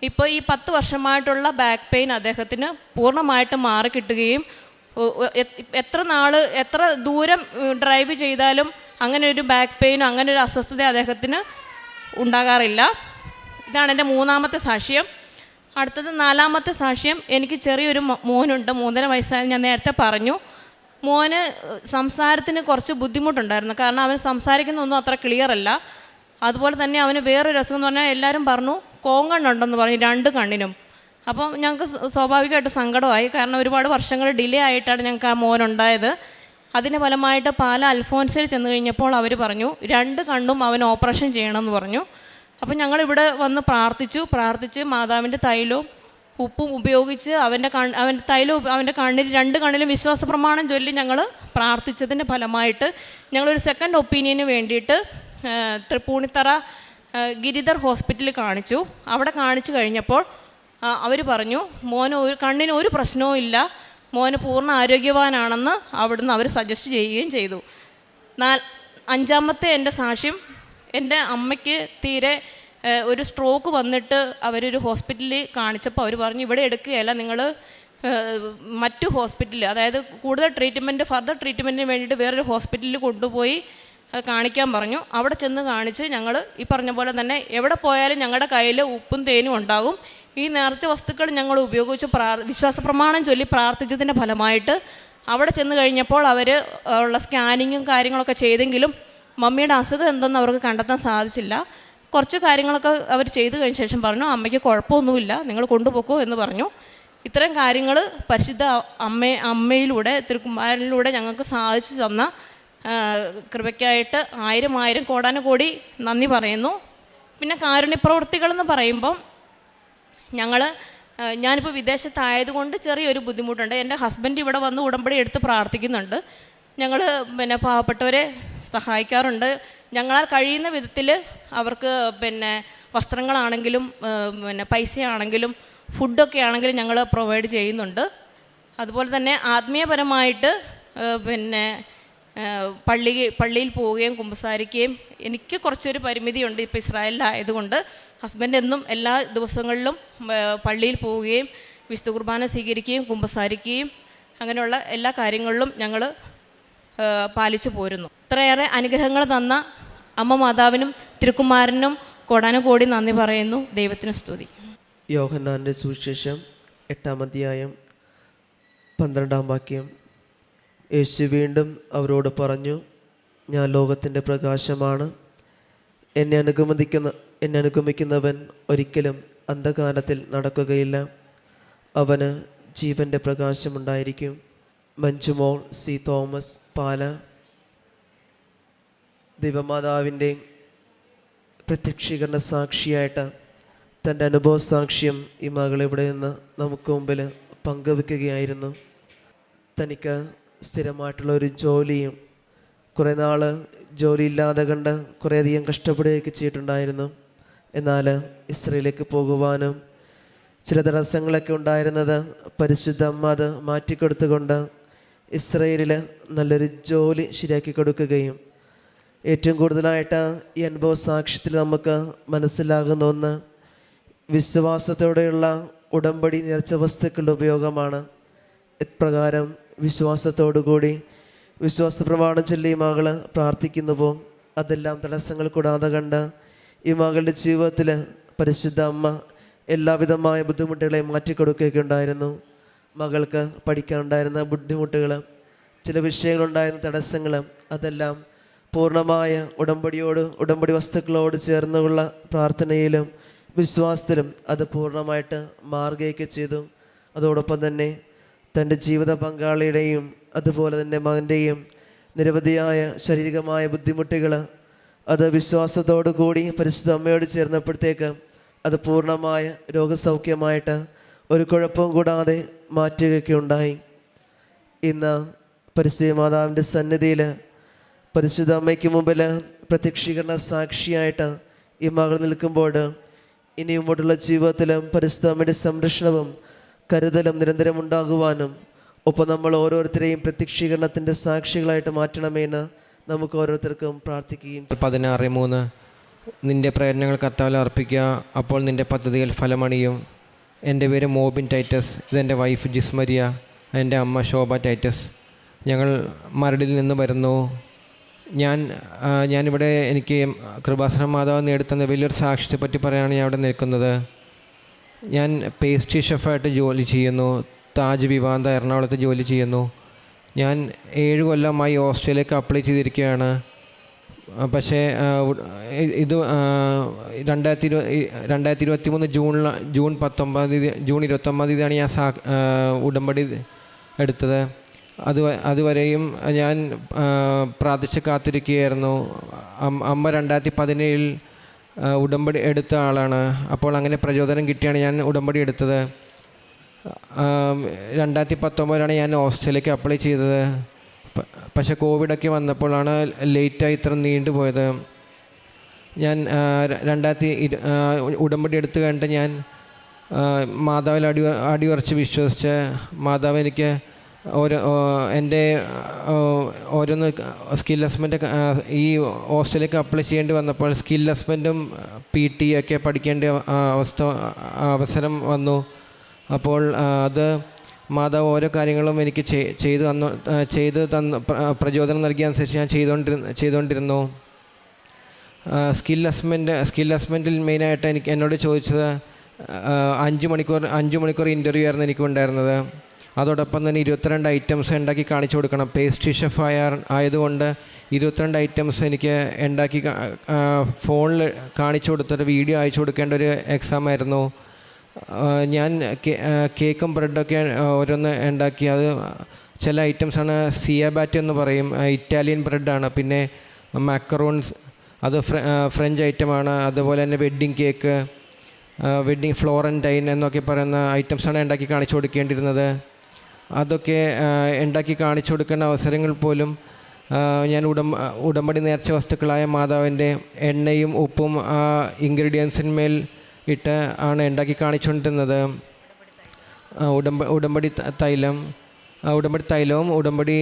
ഇപ്പോൾ ഈ 10 വർഷമായിട്ടുള്ള ബാക്ക് പെയിൻ അദ്ദേഹത്തിന് പൂർണ്ണമായിട്ട് മാറിക്കിട്ടുകയും എത്ര ദൂരം ഡ്രൈവ് ചെയ്താലും അങ്ങനെ ഒരു ബാക്ക് പെയിനോ അങ്ങനെ ഒരു അസ്വസ്ഥത അദ്ദേഹത്തിന് ഉണ്ടാകാറില്ല. ഇതാണ് എൻ്റെ മൂന്നാമത്തെ സാക്ഷ്യം. അടുത്തത് നാലാമത്തെ സാക്ഷ്യം. എനിക്ക് ചെറിയൊരു മോനുണ്ട്, 3.5 വയസ്സായ ഞാൻ നേരത്തെ പറഞ്ഞു. മോന് സംസാരത്തിന് കുറച്ച് ബുദ്ധിമുട്ടുണ്ടായിരുന്നു. കാരണം അവൻ സംസാരിക്കുന്നൊന്നും അത്ര ക്ലിയർ അല്ല. അതുപോലെ തന്നെ അവന് വേറൊരു അസുഖം എന്ന് പറഞ്ഞാൽ എല്ലാവരും പറഞ്ഞു കോങ്കണ്ണുണ്ടെന്ന് പറഞ്ഞു 2 കണ്ണിനും. അപ്പം ഞങ്ങൾക്ക് സ്വാഭാവികമായിട്ട് സങ്കടമായി. കാരണം ഒരുപാട് വർഷങ്ങൾ ഡിലേ ആയിട്ടാണ് ഞങ്ങൾക്ക് ആ മോനുണ്ടായത്. അതിൻ്റെ ഫലമായിട്ട് പാല അൽഫോൻസിൽ ചെന്ന് കഴിഞ്ഞപ്പോൾ അവർ പറഞ്ഞു 2 കണ്ണും അവൻ ഓപ്പറേഷൻ ചെയ്യണമെന്ന് പറഞ്ഞു. അപ്പം ഞങ്ങളിവിടെ വന്ന് പ്രാർത്ഥിച്ച് മാതാവിൻ്റെ തൈലവും ഉപ്പും ഉപയോഗിച്ച് അവൻ്റെ കണ്ണിൽ 2 കണ്ണിലും വിശ്വാസ പ്രമാണം ചൊല്ലി ഞങ്ങൾ പ്രാർത്ഥിച്ചതിൻ്റെ ഫലമായിട്ട് ഞങ്ങളൊരു സെക്കൻഡ് ഒപ്പീനിയന് വേണ്ടിയിട്ട് തൃപ്പൂണിത്തറ ഗിരിധർ ഹോസ്പിറ്റലിൽ കാണിച്ചു. അവിടെ കാണിച്ചു കഴിഞ്ഞപ്പോൾ അവർ പറഞ്ഞു കണ്ണിന് ഒരു പ്രശ്നവും ഇല്ല, മോന് പൂർണ്ണ ആരോഗ്യവാനാണെന്ന് അവിടുന്ന് അവർ സജസ്റ്റ് ചെയ്യുകയും ചെയ്തു. 5ാമത്തെ എൻ്റെ സാക്ഷ്യം, എൻ്റെ അമ്മയ്ക്ക് തീരെ ഒരു സ്ട്രോക്ക് വന്നിട്ട് അവരൊരു ഹോസ്പിറ്റലിൽ കാണിച്ചപ്പോൾ അവർ പറഞ്ഞു ഇവിടെ എടുക്കുകയല്ല, നിങ്ങൾ മറ്റു ഹോസ്പിറ്റലിൽ, അതായത് കൂടുതൽ ഫർദർ ട്രീറ്റ്മെൻറ്റിന് വേണ്ടിയിട്ട് വേറൊരു ഹോസ്പിറ്റലിൽ കൊണ്ടുപോയി കാണിക്കാൻ പറഞ്ഞു. അവിടെ ചെന്ന് കാണിച്ച് ഞങ്ങൾ ഈ പറഞ്ഞ പോലെ തന്നെ എവിടെ പോയാലും ഞങ്ങളുടെ കയ്യിൽ ഉപ്പും തേനും ഉണ്ടാകും. ഈ നേർച്ച വസ്തുക്കൾ ഞങ്ങൾ ഉപയോഗിച്ച് വിശ്വാസ പ്രമാണം ചൊല്ലി പ്രാർത്ഥിച്ചതിൻ്റെ ഫലമായിട്ട് അവിടെ ചെന്ന് കഴിഞ്ഞപ്പോൾ അവർ ഉള്ള സ്കാനിങ്ങും കാര്യങ്ങളൊക്കെ ചെയ്തെങ്കിലും മമ്മിയുടെ അസുഖം എന്തെന്ന് അവർക്ക് കണ്ടെത്താൻ സാധിച്ചില്ല. കുറച്ച് കാര്യങ്ങളൊക്കെ അവർ ചെയ്തു കഴിഞ്ഞ ശേഷം പറഞ്ഞു അമ്മയ്ക്ക് കുഴപ്പമൊന്നുമില്ല, നിങ്ങൾ കൊണ്ടുപോക്കോ എന്ന് പറഞ്ഞു. ഇത്തരം കാര്യങ്ങൾ പരിശുദ്ധ അമ്മയിലൂടെ തിരുക്കുമാരനിലൂടെ ഞങ്ങൾക്ക് സാധിച്ചു തന്ന കൃപയ്ക്കായിട്ട് 1000 കോടാനുകോടി നന്ദി പറയുന്നു. പിന്നെ കാരുണ്യപ്രവൃത്തികളെന്ന് പറയുമ്പം ഞാനിപ്പോൾ വിദേശത്തായതുകൊണ്ട് ചെറിയൊരു ബുദ്ധിമുട്ടുണ്ട്. എൻ്റെ ഹസ്ബൻഡ് ഇവിടെ വന്ന് ഉടമ്പടി എടുത്ത് പ്രാർത്ഥിക്കുന്നുണ്ട്. ഞങ്ങൾ പാവപ്പെട്ടവരെ സഹായിക്കാറുണ്ട്. ഞങ്ങളാൽ കഴിയുന്ന വിധത്തിൽ അവർക്ക് വസ്ത്രങ്ങളാണെങ്കിലും പൈസയാണെങ്കിലും ഫുഡൊക്കെ ആണെങ്കിലും ഞങ്ങൾ പ്രൊവൈഡ് ചെയ്യുന്നുണ്ട്. അതുപോലെ തന്നെ ആത്മീയപരമായിട്ട് പള്ളിയിൽ പോവുകയും കുമ്പസാരിക്കുകയും എനിക്ക് കുറച്ചൊരു പരിമിതിയുണ്ട്. ഇപ്പോൾ ഇസ്രായേലിലായതുകൊണ്ട് ഹസ്ബൻഡ് എന്നും എല്ലാ ദിവസങ്ങളിലും പള്ളിയിൽ പോവുകയും വിശുദ്ധ കുർബാന സ്വീകരിക്കുകയും കുമ്പസാരിക്കുകയും അങ്ങനെയുള്ള എല്ലാ കാര്യങ്ങളിലും ഞങ്ങൾ പാലിച്ചു പോരുന്നു. ഇത്രയേറെ അനുഗ്രഹങ്ങൾ തന്ന അമ്മ മാതാവിനും തിരുക്കുമാരനും കോടാനുകോടി നന്ദി പറയുന്നു. ദൈവത്തിന് സ്തുതി. യോഹന്നാൻ്റെ സുവിശേഷം 8-ാം അധ്യായം 12-ാം വാക്യം. യേശു വീണ്ടും അവരോട് പറഞ്ഞു, ഞാൻ ലോകത്തിൻ്റെ പ്രകാശമാണ്. എന്നെ അനുഗമിക്കുന്നവൻ ഒരിക്കലും അന്ധകാരത്തിൽ നടക്കുകയില്ല, അവന് ജീവൻ്റെ പ്രകാശമുണ്ടായിരിക്കും. മഞ്ജുമോൾ സി തോമസ്, പാല. ദൈവമാതാവിൻ്റെ പ്രത്യക്ഷീകരണ സാക്ഷിയായിട്ട് തൻ്റെ അനുഭവ സാക്ഷ്യം ഈ മകൾ ഇവിടെ നിന്ന് നമുക്ക് മുമ്പിൽ പങ്കുവെക്കുകയായിരുന്നു. തനിക്ക് സ്ഥിരമായിട്ടുള്ള ഒരു ജോലിയും കുറേ നാൾ ജോലിയില്ലാതെ കണ്ട് കുറേയധികം കഷ്ടപ്പെടുകയൊക്കെ ചെയ്തിട്ടുണ്ടായിരുന്നു. എന്നാൽ ഇസ്രയേലിലേക്ക് പോകുവാനും ചില തടസ്സങ്ങളൊക്കെ ഉണ്ടായിരുന്നത് പരിശുദ്ധ അമ്മ അത് മാറ്റിക്കൊടുത്തുകൊണ്ട് ഇസ്രയേലിൽ നല്ലൊരു ജോലി ശരിയാക്കി കൊടുക്കുകയും ഏറ്റവും കൂടുതലായിട്ട് ഈ അനുഭവ സാക്ഷ്യത്തിൽ നമുക്ക് മനസ്സിലാകുന്ന ഒന്ന് വിശ്വാസത്തോടെയുള്ള ഉടമ്പടി നേർച്ച വസ്തുക്കളുടെ ഉപയോഗമാണ്. ഇപ്രകാരം വിശ്വാസത്തോടുകൂടി വിശ്വാസ പ്രമാണം ചൊല്ലി ഈ മകൾ പ്രാർത്ഥിക്കുന്നുവോ അതെല്ലാം തടസ്സങ്ങൾ കൂടാതെ കണ്ട് ഈ മകളുടെ ജീവിതത്തിൽ പരിശുദ്ധ അമ്മ എല്ലാവിധമായ ബുദ്ധിമുട്ടുകളെയും മാറ്റിക്കൊടുക്കുകയൊക്കെ ഉണ്ടായിരുന്നു. മകൾക്ക് പഠിക്കാനുണ്ടായിരുന്ന ബുദ്ധിമുട്ടുകൾ, ചില വിഷയങ്ങളുണ്ടായിരുന്ന തടസ്സങ്ങൾ, അതെല്ലാം പൂർണ്ണമായ ഉടമ്പടി വസ്തുക്കളോട് ചേർന്നുള്ള പ്രാർത്ഥനയിലും വിശ്വാസത്തിലും അത് പൂർണ്ണമായിട്ട് മാറുകയൊക്കെ ചെയ്തു. അതോടൊപ്പം തന്നെ തൻ്റെ ജീവിത പങ്കാളിയുടെയും അതുപോലെ തന്നെ മകൻ്റെയും നിരവധിയായ ശാരീരികമായ ബുദ്ധിമുട്ടുകൾ അത് വിശ്വാസത്തോടു കൂടി പരിശുദ്ധ അമ്മയോട് ചേർന്നപ്പോഴത്തേക്ക് അത് പൂർണ്ണമായ രോഗസൗഖ്യമായിട്ട് ഒരു കുഴപ്പവും കൂടാതെ മാറ്റുകയൊക്കെ ഉണ്ടായി. ഇന്ന് പരിശുദ്ധ മാതാവിൻ്റെ സന്നിധിയിൽ പരിശുദ്ധ അമ്മയ്ക്ക് മുമ്പിൽ പ്രത്യക്ഷീകരണ സാക്ഷിയായിട്ട് ഈ മകൾ നിൽക്കുമ്പോൾ ഇനി മുമ്പോട്ടുള്ള ജീവിതത്തിലും പരിശുദ്ധ അമ്മയുടെ സംരക്ഷണവും കരുതലും നിരന്തരം ഉണ്ടാകുവാനും ഒപ്പം നമ്മൾ ഓരോരുത്തരെയും പ്രത്യക്ഷീകരണത്തിൻ്റെ സാക്ഷികളായിട്ട് മാറ്റണമെന്ന് നമുക്ക് ഓരോരുത്തർക്കും പ്രാർത്ഥിക്കുകയും. 16:3 നിൻ്റെ പ്രയത്നങ്ങൾ കർത്താവിൽ അർപ്പിക്കുക, അപ്പോൾ നിൻ്റെ പദ്ധതികൾ ഫലമണിയും. എൻ്റെ പേര് മോബിൻ ടൈറ്റസ്, ഇതെൻ്റെ വൈഫ് ജിസ്മരിയ, എൻ്റെ അമ്മ ശോഭ ടൈറ്റസ്. ഞങ്ങൾ മരടിൽ നിന്ന് വരുന്നു. ഞാനിവിടെ എനിക്ക് കൃപാസന മാതാവ് നേടുത്തുന്ന വലിയൊരു സാക്ഷ്യത്തെ പറ്റി പറയുകയാണ് ഞാൻ ഇവിടെ നിൽക്കുന്നത്. ഞാൻ പേസ്ട്രി ഷെഫായിട്ട് ജോലി ചെയ്യുന്നു. താജ് വിവാന്ത എറണാകുളത്ത് ജോലി ചെയ്യുന്നു. ഞാൻ 7 കൊല്ലമായി ഓസ്ട്രേലിയക്ക് അപ്ലൈ ചെയ്തിരിക്കുകയാണ്. പക്ഷേ ഇത് 2023 ജൂൺ 29 ഞാൻ ഉടമ്പടി എടുത്തത്. അതുവരെയും ഞാൻ പ്രാർത്ഥിച്ച് കാത്തിരിക്കുകയായിരുന്നു. അമ്മ 2017 ഉടമ്പടി എടുത്ത ആളാണ്. അപ്പോൾ അങ്ങനെ പ്രചോദനം കിട്ടിയാണ് ഞാൻ ഉടമ്പടി എടുത്തത്. 2019 ഞാൻ ഹോസ്റ്റലിലേക്ക് അപ്ലൈ ചെയ്തത്. പക്ഷേ കോവിഡൊക്കെ വന്നപ്പോഴാണ് ലേറ്റായി ഇത്ര നീണ്ടുപോയത്. ഞാൻ ഉടമ്പടി എടുത്തു കഴിഞ്ഞിട്ട് ഞാൻ മാതാവിൽ അടിയുറച്ച് വിശ്വസിച്ച് മാതാവ് എനിക്ക് എൻ്റെ ഓരോന്ന് സ്കിൽ അസസ്മെൻ്റ് ഈ ഹോസ്റ്റലിലേക്ക് അപ്ലൈ ചെയ്യേണ്ടി വന്നപ്പോൾ സ്കിൽ അസസ്മെൻറ്റും PT ഒക്കെ പഠിക്കേണ്ട അവസരം വന്നു. അപ്പോൾ അത് മാതാവ് ഓരോ കാര്യങ്ങളും എനിക്ക് ചെയ്ത് തന്നു പ്രചോദനം നൽകിയ അനുസരിച്ച് ഞാൻ ചെയ്തുകൊണ്ടിരുന്നു. സ്കിൽ അസസ്മെൻറ്റിൽ മെയിനായിട്ട് എന്നോട് ചോദിച്ചത് 5 മണിക്കൂർ ഇൻ്റർവ്യൂ ആയിരുന്നു എനിക്കുണ്ടായിരുന്നത്. അതോടൊപ്പം തന്നെ 22 ഐറ്റംസ് ഉണ്ടാക്കി കാണിച്ചു കൊടുക്കണം. പേസ്ട്രി ഷെഫ് ആയതുകൊണ്ട് 22 ഐറ്റംസ് എനിക്ക് ഉണ്ടാക്കി ഫോണിൽ കാണിച്ചു കൊടുത്തൊരു വീഡിയോ അയച്ചു കൊടുക്കേണ്ട ഒരു എക്സാം ആയിരുന്നു. ഞാൻ കേക്കും ബ്രെഡൊക്കെ ഓരോന്ന് ഉണ്ടാക്കി. അത് ചില ഐറ്റംസാണ് സിയാബാറ്റ് എന്ന് പറയും, ഇറ്റാലിയൻ ബ്രെഡാണ്. പിന്നെ മാക്കറോൺസ്, അത് ഫ്രഞ്ച് ഐറ്റമാണ്. അതുപോലെ തന്നെ വെഡ്ഡിങ് ഫ്ലോറൻറ്റൈൻ എന്നൊക്കെ പറയുന്ന ഐറ്റംസാണ് ഉണ്ടാക്കി കാണിച്ചു കൊടുക്കേണ്ടിയിരുന്നത്. അതൊക്കെ ഉണ്ടാക്കി കാണിച്ചു കൊടുക്കേണ്ട അവസരങ്ങൾ പോലും ഞാൻ ഉടമ്പടി നേർച്ച വസ്തുക്കളായ മാതാവിൻ്റെ എണ്ണയും ഉപ്പും ആ ഇൻഗ്രീഡിയൻസിന്മേൽ ഇട്ട് ആണ് ഉണ്ടാക്കി കാണിച്ചുകൊണ്ടിരുന്നത്. ഉടമ്പടി തൈലവും ഉടമ്പടി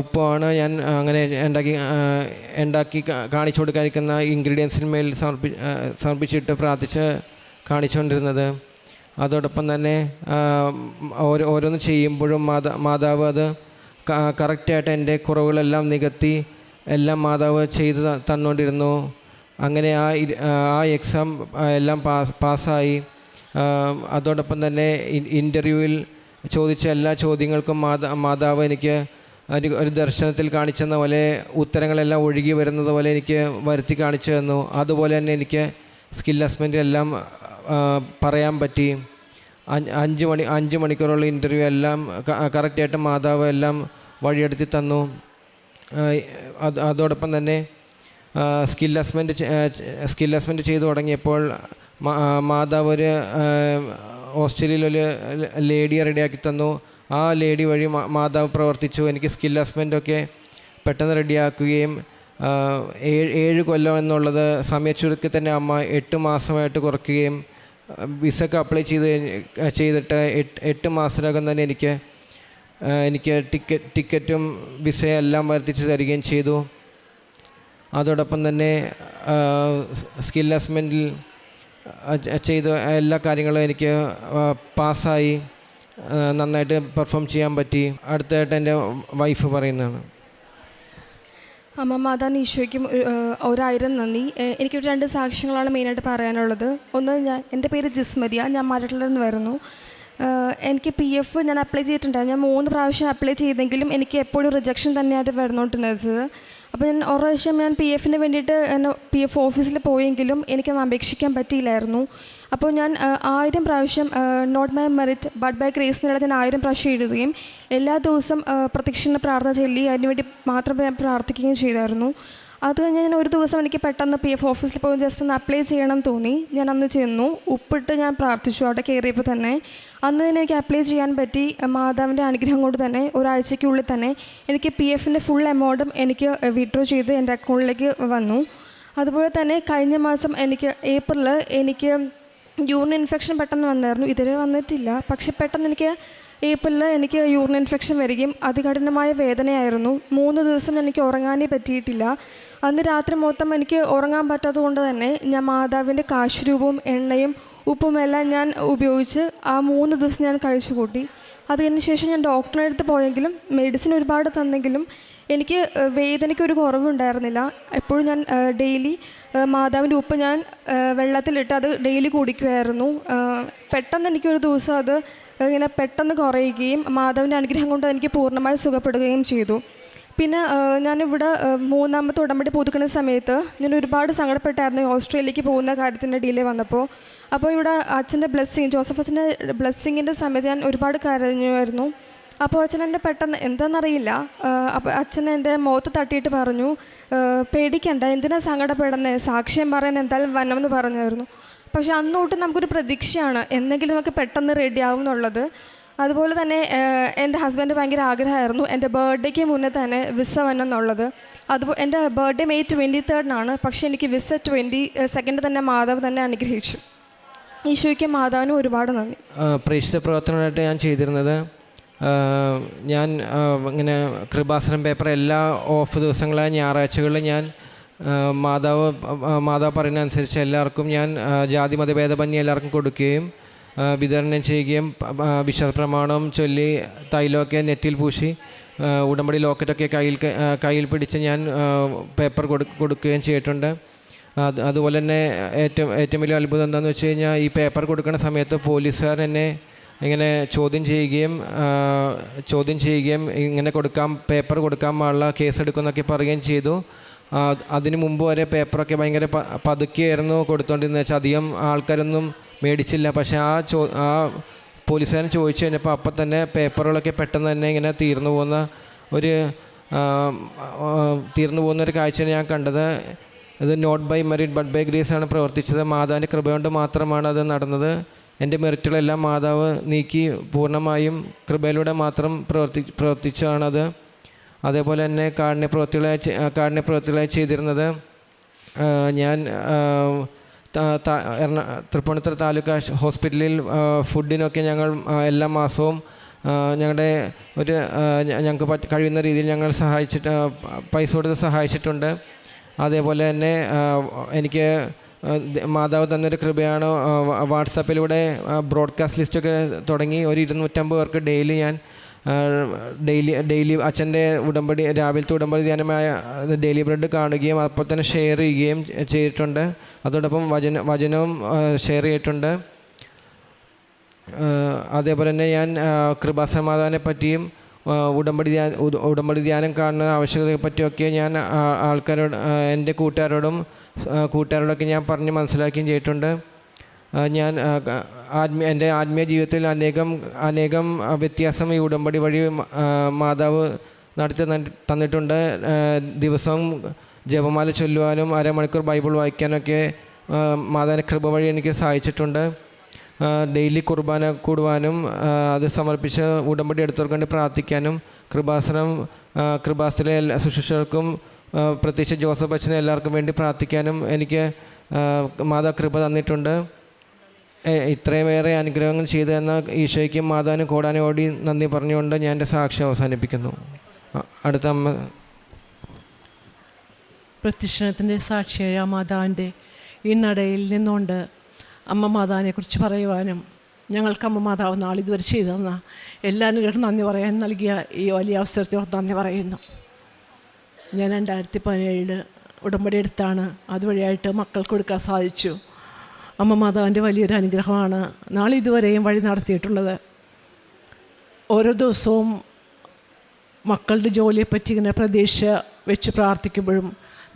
ഉപ്പുമാണ് ഞാൻ അങ്ങനെ ഉണ്ടാക്കി കാണിച്ചു കൊടുക്കാനിരിക്കുന്ന ഇൻഗ്രീഡിയൻസിന്മേൽ സമർപ്പിച്ചിട്ട് പ്രാർത്ഥിച്ച് കാണിച്ചുകൊണ്ടിരുന്നത്. അതോടൊപ്പം തന്നെ ഓരോന്ന് ചെയ്യുമ്പോഴും മാതാവ് അത് കറക്റ്റായിട്ട് എൻ്റെ കുറവുകളെല്ലാം നികത്തി എല്ലാം മാതാവ് ചെയ്ത് തന്നുകൊണ്ടിരുന്നു. അങ്ങനെ ആ എക്സാം എല്ലാം പാസ്സായി. അതോടൊപ്പം തന്നെ ഇൻ്റർവ്യൂവിൽ ചോദിച്ച എല്ലാ ചോദ്യങ്ങൾക്കും മാതാവ് എനിക്ക് ഒരു ദർശനത്തിൽ കാണിച്ചെന്ന പോലെ ഉത്തരങ്ങളെല്ലാം ഒഴുകി വരുന്നത് പോലെ എനിക്ക് വരുത്തി കാണിച്ചു തന്നു. അതുപോലെ തന്നെ എനിക്ക് സ്കിൽ അസസ്മെൻ്റെല്ലാം പറയാൻ പറ്റി. 5 മണിക്കൂറുള്ള ഇൻ്റർവ്യൂ എല്ലാം കറക്റ്റായിട്ട് മാതാവ് എല്ലാം വഴിയെടുത്തി തന്നു. അതോടൊപ്പം തന്നെ സ്കിൽ അസസ്മെൻറ്റ് ചെയ്തു തുടങ്ങിയപ്പോൾ മാതാവ് ഒരു ഓസ്ട്രേലിയയിലൊരു ലേഡിയെ റെഡിയാക്കി തന്നു. ആ ലേഡി വഴി മാതാവ് പ്രവർത്തിച്ചു. എനിക്ക് സ്കിൽ അസസ്മെൻറ്റൊക്കെ പെട്ടെന്ന് റെഡിയാക്കുകയും 7 കൊല്ലം എന്നുള്ളത് സമയച്ചുരുക്കി തന്നെ അമ്മ 8 മാസമായിട്ട് കുറയ്ക്കുകയും വിസക്ക് അപ്ലൈ ചെയ്തിട്ട് 8 മാസത്തിനകം തന്നെ എനിക്ക് ടിക്കറ്റും വിസയും എല്ലാം വരുത്തിച്ച് തരികയും ചെയ്തു. അതോടൊപ്പം തന്നെ സ്കിൽ അസസ്മെൻറ്റിൽ ചെയ്ത എല്ലാ കാര്യങ്ങളും എനിക്ക് പാസ്സായി നന്നായിട്ട് പെർഫോം ചെയ്യാൻ പറ്റി. അടുത്തായിട്ട് എൻ്റെ വൈഫ് പറയുന്നതാണ്. അമ്മ മാതാവിന് ഈശോയ്ക്കും 1000 നന്ദി. എനിക്കൊരു 2 സാക്ഷ്യങ്ങളാണ് മെയിനായിട്ട് പറയാനുള്ളത്. ഒന്ന്, എൻ്റെ പേര് ജിസ്മരിയ, ഞാൻ മരട്ടിൽ നിന്ന് വരുന്നു. എനിക്ക് PF ഞാൻ അപ്ലൈ ചെയ്തിട്ടുണ്ടായിരുന്നു. ഞാൻ 3 പ്രാവശ്യം അപ്ലൈ ചെയ്തെങ്കിലും എനിക്ക് എപ്പോഴും റിജക്ഷൻ തന്നെയായിട്ട് വരുന്നോണ്ടിരുന്നത്. അപ്പോൾ ഞാൻ ഒരു പ്രാവശ്യം PFന് വേണ്ടിയിട്ട് PF ഓഫീസിൽ പോയെങ്കിലും എനിക്കൊന്ന് അപേക്ഷിക്കാൻ പറ്റിയില്ലായിരുന്നു. അപ്പോൾ ഞാൻ 1000 പ്രാവശ്യം not my merit but by grace എന്നുള്ള ഞാൻ 1000 പ്രാവശ്യം എഴുതുകയും എല്ലാ ദിവസവും പ്രത്യക്ഷണ പ്രാർത്ഥന ചൊല്ലി അതിനുവേണ്ടി മാത്രം ഞാൻ പ്രാർത്ഥിക്കുകയും ചെയ്തായിരുന്നു. അത് കഴിഞ്ഞ് ഞാൻ ഒരു ദിവസം എനിക്ക് പെട്ടെന്ന് PF ഓഫീസിൽ പോയി ജസ്റ്റ് ഒന്ന് അപ്ലൈ ചെയ്യണം തോന്നി. ഞാൻ അന്ന് ചെന്നു, ഉപ്പിട്ട് ഞാൻ പ്രാർത്ഥിച്ചു. അവിടെ കയറിയപ്പോൾ തന്നെ അന്ന് തന്നെ എനിക്ക് അപ്ലൈ ചെയ്യാൻ പറ്റി. മാതാവിൻ്റെ അനുഗ്രഹം കൊണ്ട് തന്നെ ഒരാഴ്ചയ്ക്കുള്ളിൽ തന്നെ എനിക്ക് PFൻ്റെ ഫുൾ എമൗണ്ടും എനിക്ക് വിഡ്രോ ചെയ്ത് എൻ്റെ അക്കൗണ്ടിലേക്ക് വന്നു. അതുപോലെ തന്നെ കഴിഞ്ഞ മാസം ഏപ്രിലിൽ എനിക്ക് യൂറിൻ ഇൻഫെക്ഷൻ പെട്ടെന്ന് വന്നായിരുന്നു. ഇതുവരെ വന്നിട്ടില്ല. പക്ഷെ പെട്ടെന്ന് ഏപ്രിലിൽ എനിക്ക് യൂറിൻ ഇൻഫെക്ഷൻ വരികയും അതികഠിനമായ വേദനയായിരുന്നു. 3 ദിവസം എനിക്ക് ഉറങ്ങാനേ പറ്റിയിട്ടില്ല. അന്ന് രാത്രി മൊത്തം എനിക്ക് ഉറങ്ങാൻ പറ്റാത്തത് കൊണ്ട് തന്നെ ഞാൻ മാതാവിൻ്റെ കാശുരൂപവും എണ്ണയും ഉപ്പുമെല്ലാം ഞാൻ ഉപയോഗിച്ച് ആ 3 ദിവസം ഞാൻ കഴിച്ചു കൂട്ടി. അതിന് ശേഷം ഞാൻ ഡോക്ടറിൻ്റെ അടുത്ത് പോയെങ്കിലും മെഡിസിൻ ഒരുപാട് തന്നെങ്കിലും എനിക്ക് വേദനയ്ക്കൊരു കുറവുണ്ടായിരുന്നില്ല. എപ്പോഴും ഞാൻ ഡെയിലി മാതാവിൻ്റെ ഉപ്പ് ഞാൻ വെള്ളത്തിലിട്ട് അത് ഡെയിലി കുടിക്കുമായിരുന്നു. പെട്ടെന്ന് എനിക്കൊരു ദിവസം അത് ഇങ്ങനെ പെട്ടെന്ന് കുറയുകയും മാതാവിൻ്റെ അനുഗ്രഹം കൊണ്ട് എനിക്ക് പൂർണ്ണമായി സുഖപ്പെടുകയും ചെയ്തു. പിന്നെ ഞാനിവിടെ 3ാമത്തെ ഉടമ്പടി പുതുക്കുന്ന സമയത്ത് ഞാൻ ഒരുപാട് സങ്കടപ്പെട്ടായിരുന്നു ഓസ്ട്രേലിയക്ക് പോകുന്ന കാര്യത്തിൻ്റെ ഡിലേ വന്നപ്പോൾ. അപ്പോൾ ഇവിടെ അച്ഛൻ്റെ ബ്ലെസ്സിങ്, ജോസഫ് അച്ഛൻ്റെ ബ്ലെസ്സിങ്ങിൻ്റെ സമയത്ത് ഞാൻ ഒരുപാട് കരഞ്ഞുമായിരുന്നു. അപ്പോൾ അച്ഛൻ എന്നെ പെട്ടെന്ന് എന്താണെന്നറിയില്ല, അപ്പോൾ അച്ഛൻ എൻ്റെ മുഖത്ത് തട്ടിയിട്ട് പറഞ്ഞു, പേടിക്കണ്ട, എന്തിനാ സങ്കടപ്പെടുന്നത്, സാക്ഷ്യം പറയാൻ എന്തായാലും വരണമെന്ന് പറഞ്ഞായിരുന്നു. പക്ഷെ അന്നോട്ട് നമുക്കൊരു പ്രതീക്ഷയാണ് എന്തെങ്കിലും നമുക്ക് പെട്ടെന്ന് റെഡിയാവും എന്നുള്ളത്. അതുപോലെ തന്നെ എൻ്റെ ഹസ്ബൻഡ് ഭയങ്കര ആഗ്രഹമായിരുന്നു എൻ്റെ ബർത്ത്ഡേക്ക് മുന്നേ തന്നെ വിസ വരണം എന്നുള്ളത്. അതുപോലെ എൻ്റെ ബർത്ത്ഡേ മെയ് 23 പക്ഷേ എനിക്ക് വിസ 22 തന്നെ മാതാവ് തന്നെ അനുഗ്രഹിച്ചു. ഈശോയ്ക്ക് മാതാവിനും ഒരുപാട് നന്ദി. പ്രേക്ഷിത പ്രവർത്തനമായിട്ട് ഞാൻ ചെയ്തിരുന്നത്, ഞാൻ ഇങ്ങനെ കൃപാസനം പേപ്പർ എല്ലാ ഓഫ് ദിവസങ്ങളായ ഞായറാഴ്ചകളിൽ ഞാൻ മാതാവ് പറയുന്ന അനുസരിച്ച് എല്ലാവർക്കും ഞാൻ ജാതി മതഭേദമന്യേ എല്ലാവർക്കും കൊടുക്കുകയും വിതരണം ചെയ്യുകയും വിശ്വാസ പ്രമാണം ചൊല്ലി തൈലമൊക്കെ നെറ്റിയിൽ പൂശി ഉടമ്പടി ലോക്കറ്റൊക്കെ കയ്യിൽ പിടിച്ച് ഞാൻ പേപ്പർ കൊടുക്കുകയും ചെയ്തിട്ടുണ്ട്. അതുപോലെ തന്നെ ഏറ്റവും വലിയ അത്ഭുതം എന്താണെന്ന് വെച്ച് കഴിഞ്ഞാൽ ഈ പേപ്പർ കൊടുക്കുന്ന സമയത്ത് പോലീസുകാർ എന്നെ ഇങ്ങനെ ചോദ്യം ചെയ്യുകയും ഇങ്ങനെ പേപ്പർ കൊടുക്കാൻ പാടില്ല, കേസെടുക്കുമെന്നൊക്കെ പറയുകയും ചെയ്തു. അതിന് മുമ്പ് വരെ പേപ്പറൊക്കെ ഭയങ്കര പതുക്കിയായിരുന്നു കൊടുത്തുകൊണ്ടിരുന്നത്. വെച്ചാൽ അധികം ആൾക്കാരൊന്നും മേടിച്ചില്ല. പക്ഷേ ആ പോലീസുകാരൻ ചോദിച്ചു കഴിഞ്ഞപ്പോൾ അപ്പം തന്നെ പേപ്പറുകളൊക്കെ പെട്ടെന്ന് തന്നെ ഇങ്ങനെ തീർന്നു പോകുന്നൊരു കാഴ്ചയാണ് ഞാൻ കണ്ടത്. ഇത് not by merit but by grace ആണ് പ്രവർത്തിച്ചത്. മാതാവിൻ്റെ കൃപ കൊണ്ട് മാത്രമാണ് അത് നടന്നത്. എൻ്റെ മെറിറ്റുകളെല്ലാം മാതാവ് നീക്കി പൂർണ്ണമായും കൃപയിലൂടെ മാത്രം പ്രവർത്തിച്ചാണത്. അതേപോലെ തന്നെ കാരുണ്യപ്രവൃത്തികളായി ചെയ്തിരുന്നത്, ഞാൻ തൃപ്പൂണിത്തുറ താലൂക്ക് ഹോസ്പിറ്റലിൽ ഫുഡിനൊക്കെ ഞങ്ങൾ എല്ലാ മാസവും ഞങ്ങൾക്ക് കഴിയുന്ന രീതിയിൽ ഞങ്ങൾ പൈസ കൊടുത്ത് സഹായിച്ചിട്ടുണ്ട്. അതേപോലെ തന്നെ എനിക്ക് മാതാവ് തന്നൊരു കൃപയാണ്, വാട്സാപ്പിലൂടെ ബ്രോഡ്കാസ്റ്റ് ലിസ്റ്റൊക്കെ തുടങ്ങി ഒരു 250 പേർക്ക് ഡെയിലി അച്ഛൻ്റെ ഉടമ്പടി രാവിലത്തെ ഉടമ്പടി ധ്യാനമായ ഡെയിലി ബ്രെഡ് കാണുകയും അപ്പോൾ തന്നെ ഷെയർ ചെയ്യുകയും ചെയ്തിട്ടുണ്ട്. അതോടൊപ്പം വചനവും ഷെയർ ചെയ്തിട്ടുണ്ട്. അതേപോലെ തന്നെ ഞാൻ കൃപാസമാധാനെ പറ്റിയും ഉടമ്പടി ധ്യാനം കാണുന്ന ആവശ്യകതയെ പറ്റിയൊക്കെ ഞാൻ എൻ്റെ കൂട്ടുകാരോടൊക്കെ ഞാൻ പറഞ്ഞ് മനസ്സിലാക്കുകയും ചെയ്തിട്ടുണ്ട്. ഞാൻ എൻ്റെ ആത്മീയ ജീവിതത്തിൽ അനേകം വ്യത്യാസം ഈ ഉടമ്പടി വഴി മാതാവ് നടത്തി തന്നിട്ടുണ്ട്. ദിവസവും ജപമാല ചൊല്ലുവാനും അരമണിക്കൂർ ബൈബിൾ വായിക്കാനൊക്കെ മാതാവിൻ്റെ കൃപ വഴി എനിക്ക് സഹായിച്ചിട്ടുണ്ട്. ഡെയിലി കുർബാന കൂടുവാനും അത് സമർപ്പിച്ച് ഉടമ്പടി എടുത്തവർക്ക് വേണ്ടി പ്രാർത്ഥിക്കാനും കൃപാസനത്തിലെ എല്ലാ ശുശ്രൂഷകർക്കും പ്രത്യേകിച്ച് ജോസഫ് അച്ഛനെ എല്ലാവർക്കും വേണ്ടി പ്രാർത്ഥിക്കാനും എനിക്ക് മാതാ കൃപ തന്നിട്ടുണ്ട്. ഇത്രയുമേറെ അനുഗ്രഹങ്ങൾ ചെയ്തു തന്ന ഈശോയ്ക്കും മാതാവിനും കോടാനോടി നന്ദി പറഞ്ഞുകൊണ്ട് ഞാൻ എൻ്റെ സാക്ഷ്യം അവസാനിപ്പിക്കുന്നു. അടുത്ത അമ്മ. പ്രത്യക്ഷണത്തിൻ്റെ സാക്ഷിയായ മാതാവിൻ്റെ ഈ നടയിൽ നിന്നുകൊണ്ട് അമ്മ മാതാവിനെക്കുറിച്ച് പറയുവാനും ഞങ്ങൾക്ക് അമ്മ മാതാവ് നാളിതുവരെ ചെയ്തു തന്ന എല്ലാ അനുഗ്രഹം നന്ദി പറയാൻ നൽകിയ ഈ വലിയ അവസരത്തെ നന്ദി പറയുന്നു. ഞാൻ 2017 ഉടമ്പടി എടുത്താണ് അതുവഴിയായിട്ട് മക്കൾക്ക് കൊടുക്കാൻ സാധിച്ചു. അമ്മ മാതാവിൻ്റെ വലിയൊരു അനുഗ്രഹമാണ് നാളിതുവരെയും വഴി നടത്തിയിട്ടുള്ളത്. ഓരോ ദിവസവും മക്കളുടെ ജോലിയെപ്പറ്റി ഇങ്ങനെ പ്രതീക്ഷ വെച്ച് പ്രാർത്ഥിക്കുമ്പോഴും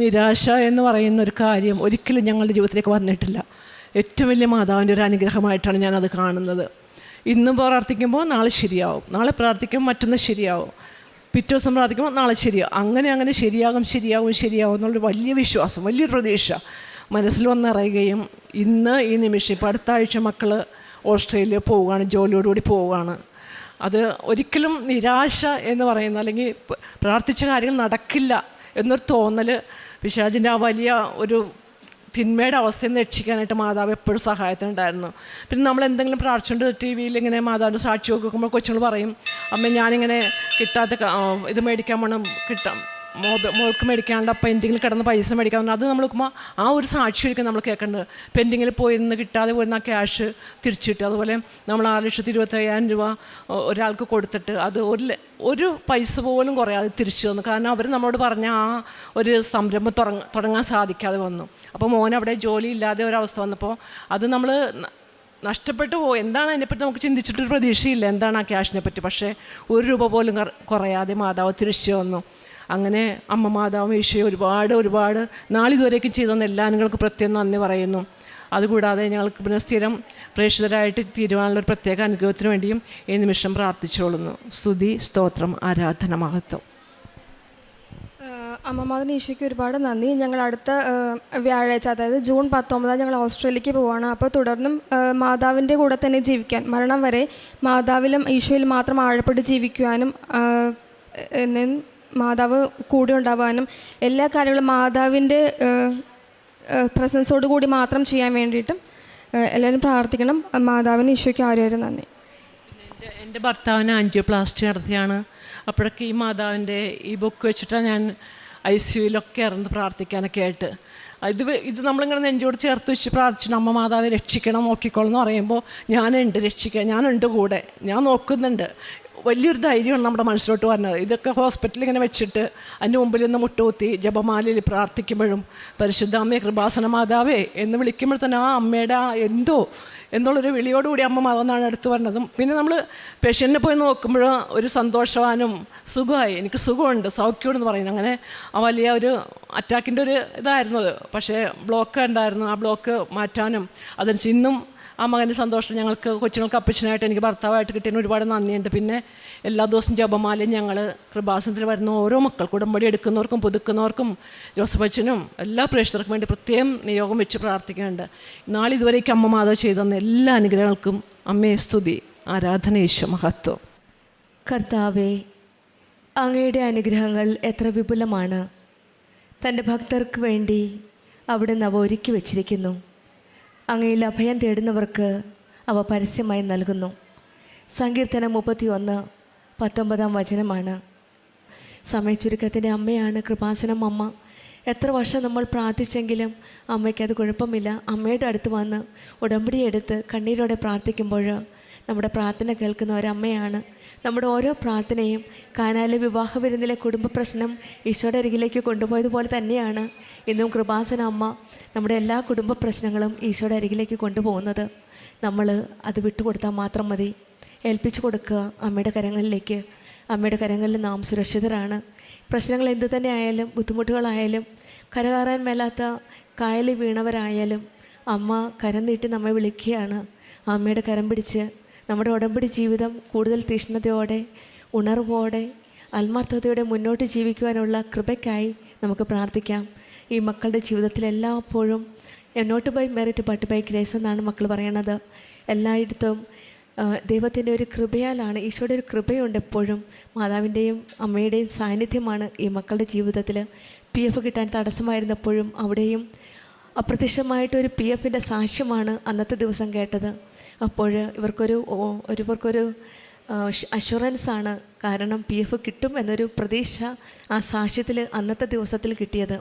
നിരാശ എന്ന് പറയുന്നൊരു കാര്യം ഒരിക്കലും ഞങ്ങളുടെ ജീവിതത്തിലേക്ക് വന്നിട്ടില്ല. ഏറ്റവും വലിയ മാതാവിൻ്റെ ഒരു അനുഗ്രഹമായിട്ടാണ് ഞാനത് കാണുന്നത്. ഇന്നും പ്രാർത്ഥിക്കുമ്പോൾ നാളെ ശരിയാവും, നാളെ പ്രാർത്ഥിക്കുമ്പോൾ മറ്റൊന്ന് ശരിയാവും, പിറ്റേ ദിവസം പ്രാർത്ഥിക്കുമ്പോൾ നാളെ ശരിയാവും, അങ്ങനെ ശരിയാകും എന്നുള്ളൊരു വലിയ വിശ്വാസം, വലിയൊരു പ്രതീക്ഷ മനസ്സിൽ വന്നിറയുകയും ഇന്ന് ഈ നിമിഷം ഇപ്പോൾ അടുത്ത ആഴ്ച മക്കൾ ഓസ്ട്രേലിയ പോവുകയാണ്, ജോലിയോടുകൂടി പോവുകയാണ്. അത് ഒരിക്കലും നിരാശ എന്ന് പറയുന്ന അല്ലെങ്കിൽ പ്രാർത്ഥിച്ച കാര്യങ്ങൾ നടക്കില്ല എന്നൊരു തോന്നൽ പിശാചിൻ്റെ ആ വലിയ ഒരു തിന്മയുടെ അവസ്ഥയിൽ നിന്ന് രക്ഷിക്കാനായിട്ട് മാതാവ് എപ്പോഴും സഹായത്തിനുണ്ടായിരുന്നു. പിന്നെ നമ്മൾ എന്തെങ്കിലും പ്രാർത്ഥിച്ചുകൊണ്ട് TV-യിൽ ഇങ്ങനെ മാതാവിൻ്റെ സാക്ഷി നോക്കുമ്പോൾ കൊച്ചുങ്ങൾ പറയും, അമ്മ ഞാനിങ്ങനെ കിട്ടാത്ത ഇത് മേടിക്കാൻ വേണം മോൾക്ക് മേടിക്കാണ്ട് അപ്പം എന്തെങ്കിലും കിടന്ന് പൈസ മേടിക്കാൻ. അത് നമ്മൾ നോക്കുമ്പോൾ ആ ഒരു സാക്ഷിയൊക്കെ നമ്മൾ കേൾക്കുന്നത്. പെൻഡിങ്ങിൽ പോയിരുന്ന് കിട്ടാതെ പോയിരുന്ന ആ ക്യാഷ് തിരിച്ചിട്ട്, അതുപോലെ നമ്മൾ 6,25,000 രൂപ ഒരാൾക്ക് കൊടുത്തിട്ട് അത് ഒരു പൈസ പോലും കുറയാതെ തിരിച്ചു തന്നു. കാരണം അവർ നമ്മളോട് പറഞ്ഞ ആ ഒരു സംരംഭം തുടങ്ങാൻ സാധിക്കാതെ വന്നു. അപ്പോൾ മോൻ അവിടെ ജോലി ഇല്ലാതെ ഒരവസ്ഥ വന്നപ്പോൾ അത് നമ്മൾ നഷ്ടപ്പെട്ടു പോകും. എന്താണ് അതിനെപ്പറ്റി നമുക്ക് ചിന്തിച്ചിട്ടൊരു പ്രതീക്ഷയില്ല, എന്താണ് ആ ക്യാഷിനെ പറ്റി. പക്ഷേ 1 രൂപ പോലും കുറയാതെ മാതാവ് തിരിച്ചു വന്നു. അങ്ങനെ അമ്മ മാതാവും ഈശോയെ ഒരുപാട് നാളിതുവരേക്കും ചെയ്തു തന്ന എല്ലാ അനുകൾക്ക് പ്രത്യേകം നന്ദി പറയുന്നു. അതുകൂടാതെ ഞങ്ങൾക്ക് പിന്നെ സ്ഥിരം പ്രേക്ഷിതരായിട്ട് തീരുവാനുള്ള ഒരു പ്രത്യേക അനുഗ്രഹത്തിന് വേണ്ടിയും ഈ നിമിഷം പ്രാർത്ഥിച്ചുകൊള്ളുന്നു. സ്തുതി, സ്തോത്രം, ആരാധന, മഹത്വം. അമ്മ മാതാവിന് ഈശോയ്ക്ക് ഒരുപാട് നന്ദി. ഞങ്ങൾ അടുത്ത വ്യാഴാഴ്ച, അതായത് ജൂൺ 19 ഞങ്ങൾ ഓസ്ട്രേലിയക്ക് പോവുകയാണ്. അപ്പോൾ തുടർന്നും മാതാവിൻ്റെ കൂടെ തന്നെ ജീവിക്കാൻ, മരണം വരെ മാതാവിലും ഈശോയിൽ മാത്രം ആഴപ്പെട്ട് ജീവിക്കുവാനും മാതാവ് കൂടെ ഉണ്ടാവാനും എല്ലാ കാര്യങ്ങളും മാതാവിൻ്റെ പ്രസൻസോട് കൂടി മാത്രം ചെയ്യാൻ വേണ്ടിയിട്ടും എല്ലാവരും പ്രാർത്ഥിക്കണം. മാതാവിന് ഈശോയ്ക്ക് ആരും നന്ദി. എൻ്റെ ഭർത്താവിന് ആൻജിയോപ്ലാസ്റ്റി നടത്തിയാണ്. അപ്പോഴൊക്കെ ഈ മാതാവിൻ്റെ ഈ ബുക്ക് വെച്ചിട്ടാണ് ഞാൻ ICUയിലൊക്കെ ഇറന്ന് പ്രാർത്ഥിക്കാനൊക്കെ ആയിട്ട്. ഇത് നമ്മളിങ്ങനെ നെഞ്ചോട് ചേർത്ത് വെച്ച് പ്രാർത്ഥിച്ചിട്ട് അമ്മ മാതാവെ രക്ഷിക്കണം, നോക്കിക്കോളെന്ന് എന്ന് പറയുമ്പോൾ ഞാനുണ്ട് രക്ഷിക്കാൻ, ഞാനുണ്ട് കൂടെ, ഞാൻ നോക്കുന്നുണ്ട്. വലിയൊരു ധൈര്യമാണ് നമ്മുടെ മനസ്സിലോട്ട് വരുന്നത്. ഇതൊക്കെ ഹോസ്പിറ്റലിൽ ഇങ്ങനെ വെച്ചിട്ട് അതിൻ്റെ മുമ്പിൽ നിന്ന് മുട്ടുകുത്തി ജപമാലയിൽ പ്രാർത്ഥിക്കുമ്പോഴും പരിശുദ്ധ അമ്മയെ കൃപാസന മാതാവേ എന്ന് വിളിക്കുമ്പോൾ തന്നെ ആ അമ്മയുടെ എന്തോ എന്നുള്ളൊരു വിളിയോടുകൂടി അമ്മ മാതാവാണ് അടുത്ത് വരുന്നതും. പിന്നെ നമ്മൾ പേഷ്യൻറ്റിനെ പോയി നോക്കുമ്പോൾ ഒരു സന്തോഷവാനും സുഖമായി, എനിക്ക് സുഖമുണ്ട്, സൗഖ്യമുണ്ടെന്ന് പറയുന്നത്. അങ്ങനെ ആ വലിയ ഒരു അറ്റാക്കിൻ്റെ ഒരു ഇതായിരുന്നു അത്. പക്ഷേ ബ്ലോക്ക് ഉണ്ടായിരുന്നു. ആ ബ്ലോക്ക് മാറ്റാനും അതനുസരിച്ച് ഇന്നും ആ മകൻ്റെ സന്തോഷം ഞങ്ങൾക്ക് കൊച്ചുങ്ങൾക്ക് അപ്പച്ചനായിട്ട് എനിക്ക് ഭർത്താവായിട്ട് കിട്ടിയതിന് ഒരുപാട് നന്ദിയുണ്ട്. പിന്നെ എല്ലാ ദിവസവും ജപമാലയും ഞങ്ങൾ കൃപാസനത്തിൽ വരുന്ന ഓരോ മക്കൾക്കും, ഉടമ്പടി എടുക്കുന്നവർക്കും പുതുക്കുന്നവർക്കും ജോസഫച്ചനും എല്ലാ പ്രേക്ഷകർക്കും വേണ്ടി പ്രത്യേകം നിയോഗം വെച്ച് പ്രാർത്ഥിക്കുന്നുണ്ട്. നാളിതുവരേക്കും അമ്മ മാതാവ് ചെയ്തു തന്ന എല്ലാ അനുഗ്രഹങ്ങൾക്കും അമ്മയെ സ്തുതി, ആരാധന, യേശു മഹത്വം. കർത്താവേ, അങ്ങയുടെ അനുഗ്രഹങ്ങൾ എത്ര വിപുലമാണ്. തൻ്റെ ഭക്തർക്ക് വേണ്ടി അവിടുന്ന് അവ ഒരുക്കി വച്ചിരിക്കുന്നു. അങ്ങയിൽ അഭയം തേടുന്നവർക്ക് അവ പരസ്യമായി നൽകുന്നു. സങ്കീർത്തനം 31:19 സമയച്ചുരുക്കത്തിൻ്റെ അമ്മയാണ് കൃപാസനം അമ്മ. എത്ര വർഷം നമ്മൾ പ്രാർത്ഥിച്ചെങ്കിലും അമ്മയ്ക്കത് കുഴപ്പമില്ല. അമ്മയുടെ അടുത്ത് വന്ന് ഉടമ്പടി എടുത്ത് കണ്ണീരോടെ പ്രാർത്ഥിക്കുമ്പോൾ നമ്മുടെ പ്രാർത്ഥന കേൾക്കുന്ന ഒരമ്മയാണ്. നമ്മുടെ ഓരോ പ്രാർത്ഥനയും കാനായിലെ വിവാഹ വിരുന്നിലെ കുടുംബ പ്രശ്നം ഈശോയുടെ അരികിലേക്ക് കൊണ്ടുപോയതുപോലെ തന്നെയാണ് ഇന്നും കൃപാസന അമ്മ നമ്മുടെ എല്ലാ കുടുംബ പ്രശ്നങ്ങളും ഈശോയുടെ അരികിലേക്ക് കൊണ്ടുപോകുന്നത്. നമ്മൾ അത് വിട്ടുകൊടുത്താൽ മാത്രം മതി. ഏൽപ്പിച്ചു കൊടുക്കുക അമ്മയുടെ കരങ്ങളിലേക്ക്. അമ്മയുടെ കരങ്ങളിൽ നാം സുരക്ഷിതരാണ്. പ്രശ്നങ്ങൾ എന്തു തന്നെ ആയാലും, ബുദ്ധിമുട്ടുകളായാലും, കരകയറാൻ മേലാത്ത കായലിൽ വീണവരായാലും അമ്മ കരം നീട്ടി നമ്മെ വിളിക്കുകയാണ്. അമ്മയുടെ കരം പിടിച്ച് നമ്മുടെ ഉടമ്പടി ജീവിതം കൂടുതൽ തീഷ്ണതയോടെ, ഉണർവോടെ, ആത്മാർത്ഥതയോടെ മുന്നോട്ട് ജീവിക്കുവാനുള്ള കൃപയ്ക്കായി നമുക്ക് പ്രാർത്ഥിക്കാം. ഈ മക്കളുടെ ജീവിതത്തിൽ എല്ലായ്പ്പോഴും not by merit but by grace എന്നാണ് മക്കൾ പറയണത്. എല്ലായിടത്തും ദൈവത്തിൻ്റെ ഒരു കൃപയാലാണ്, ഈശോയുടെ ഒരു കൃപയുണ്ട് എപ്പോഴും. മാതാവിൻ്റെയും അമ്മയുടെയും സാന്നിധ്യമാണ് ഈ മക്കളുടെ ജീവിതത്തിൽ. PF കിട്ടാൻ തടസ്സമായിരുന്നപ്പോഴും അവിടെയും അപ്രത്യക്ഷമായിട്ടൊരു PFൻ്റെ സാക്ഷ്യമാണ് അന്നത്തെ ദിവസം കേട്ടത്. അപ്പോൾ ഇവർക്കൊരു അഷുറൻസാണ്. കാരണം PF കിട്ടും എന്നൊരു പ്രതീക്ഷ ആ സാക്ഷ്യത്തിൽ അന്നത്തെ ദിവസത്തിൽ കിട്ടിയത്.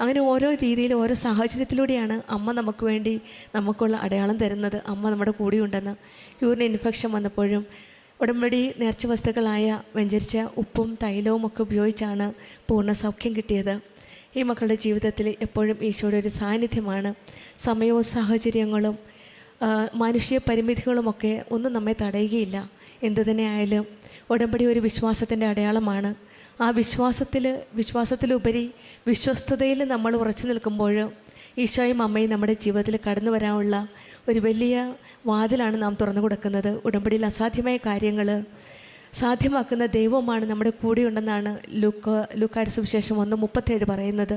അങ്ങനെ ഓരോ രീതിയിൽ ഓരോ സാഹചര്യത്തിലൂടെയാണ് അമ്മ നമുക്ക് വേണ്ടി നമുക്കുള്ള അടയാളം തരുന്നത്. അമ്മ നമ്മുടെ കൂടെയുണ്ടെന്ന്. യൂറിൻ ഇൻഫെക്ഷൻ വന്നപ്പോഴും ഉടമ്പടി നേർച്ച വസ്തുക്കളായ വെഞ്ചരിച്ച ഉപ്പും തൈലവും ഒക്കെ ഉപയോഗിച്ചാണ് പൂർണ്ണ സൗഖ്യം കിട്ടിയത്. ഈ മക്കളുടെ ജീവിതത്തിൽ എപ്പോഴും ഈശോയുടെ ഒരു സാന്നിധ്യമാണ്. സമയവും സാഹചര്യങ്ങളും മാനുഷിക പരിമിതികളുമൊക്കെ ഒന്നും നമ്മെ തടയുകയില്ല. എന്തു തന്നെ ആയാലും ഉടമ്പടി ഒരു വിശ്വാസത്തിൻ്റെ അടയാളമാണ്. ആ വിശ്വാസത്തിലുപരി വിശ്വസ്തതയിൽ നമ്മൾ ഉറച്ചു നിൽക്കുമ്പോൾ ഈശോയും അമ്മയും നമ്മുടെ ജീവിതത്തിൽ കടന്നു വരാനുള്ള ഒരു വലിയ വാതിലാണ് നാം തുറന്നു കൊടുക്കുന്നത്. ഉടമ്പടിയിൽ അസാധ്യമായ കാര്യങ്ങൾ സാധ്യമാക്കുന്ന ദൈവമാണ് നമ്മുടെ കൂടെയുണ്ടെന്നാണ് ലൂക്കായുടെ സുവിശേഷം 1:37 പറയുന്നത്.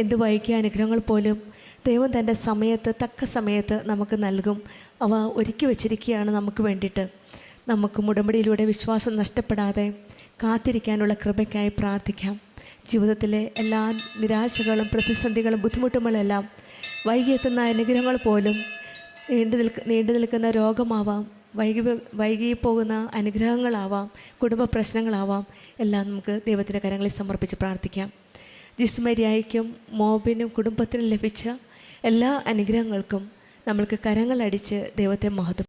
എന്ത് വൈകിയ അനുഗ്രഹങ്ങൾ പോലും ദൈവം തൻ്റെ സമയത്ത്, തക്ക സമയത്ത് നമുക്ക് നൽകും. അവ ഒരുക്കി വച്ചിരിക്കുകയാണ് നമുക്ക് വേണ്ടിയിട്ട്. നമുക്ക് ഉടമ്പടിയിലൂടെ വിശ്വാസം നഷ്ടപ്പെടാതെ കാത്തിരിക്കാനുള്ള കൃപയ്ക്കായി പ്രാർത്ഥിക്കാം. ജീവിതത്തിലെ എല്ലാ നിരാശകളും പ്രതിസന്ധികളും ബുദ്ധിമുട്ടുകളെല്ലാം വൈകിയെത്തുന്ന അനുഗ്രഹങ്ങൾ പോലും നീണ്ടു നിൽക്കുന്ന രോഗമാവാം, വൈകി പോകുന്ന അനുഗ്രഹങ്ങളാവാം, കുടുംബ പ്രശ്നങ്ങളാവാം, എല്ലാം നമുക്ക് ദൈവത്തിൻ്റെ കരങ്ങളിൽ സമർപ്പിച്ച് പ്രാർത്ഥിക്കാം. ജിസ്മരിയായിക്കും മോബിനും കുടുംബത്തിനും ലഭിച്ച എല്ലാ അനുഗ്രഹങ്ങൾക്കും നമ്മൾക്ക് കരങ്ങളടിച്ച് ദൈവത്തെ മഹത്വം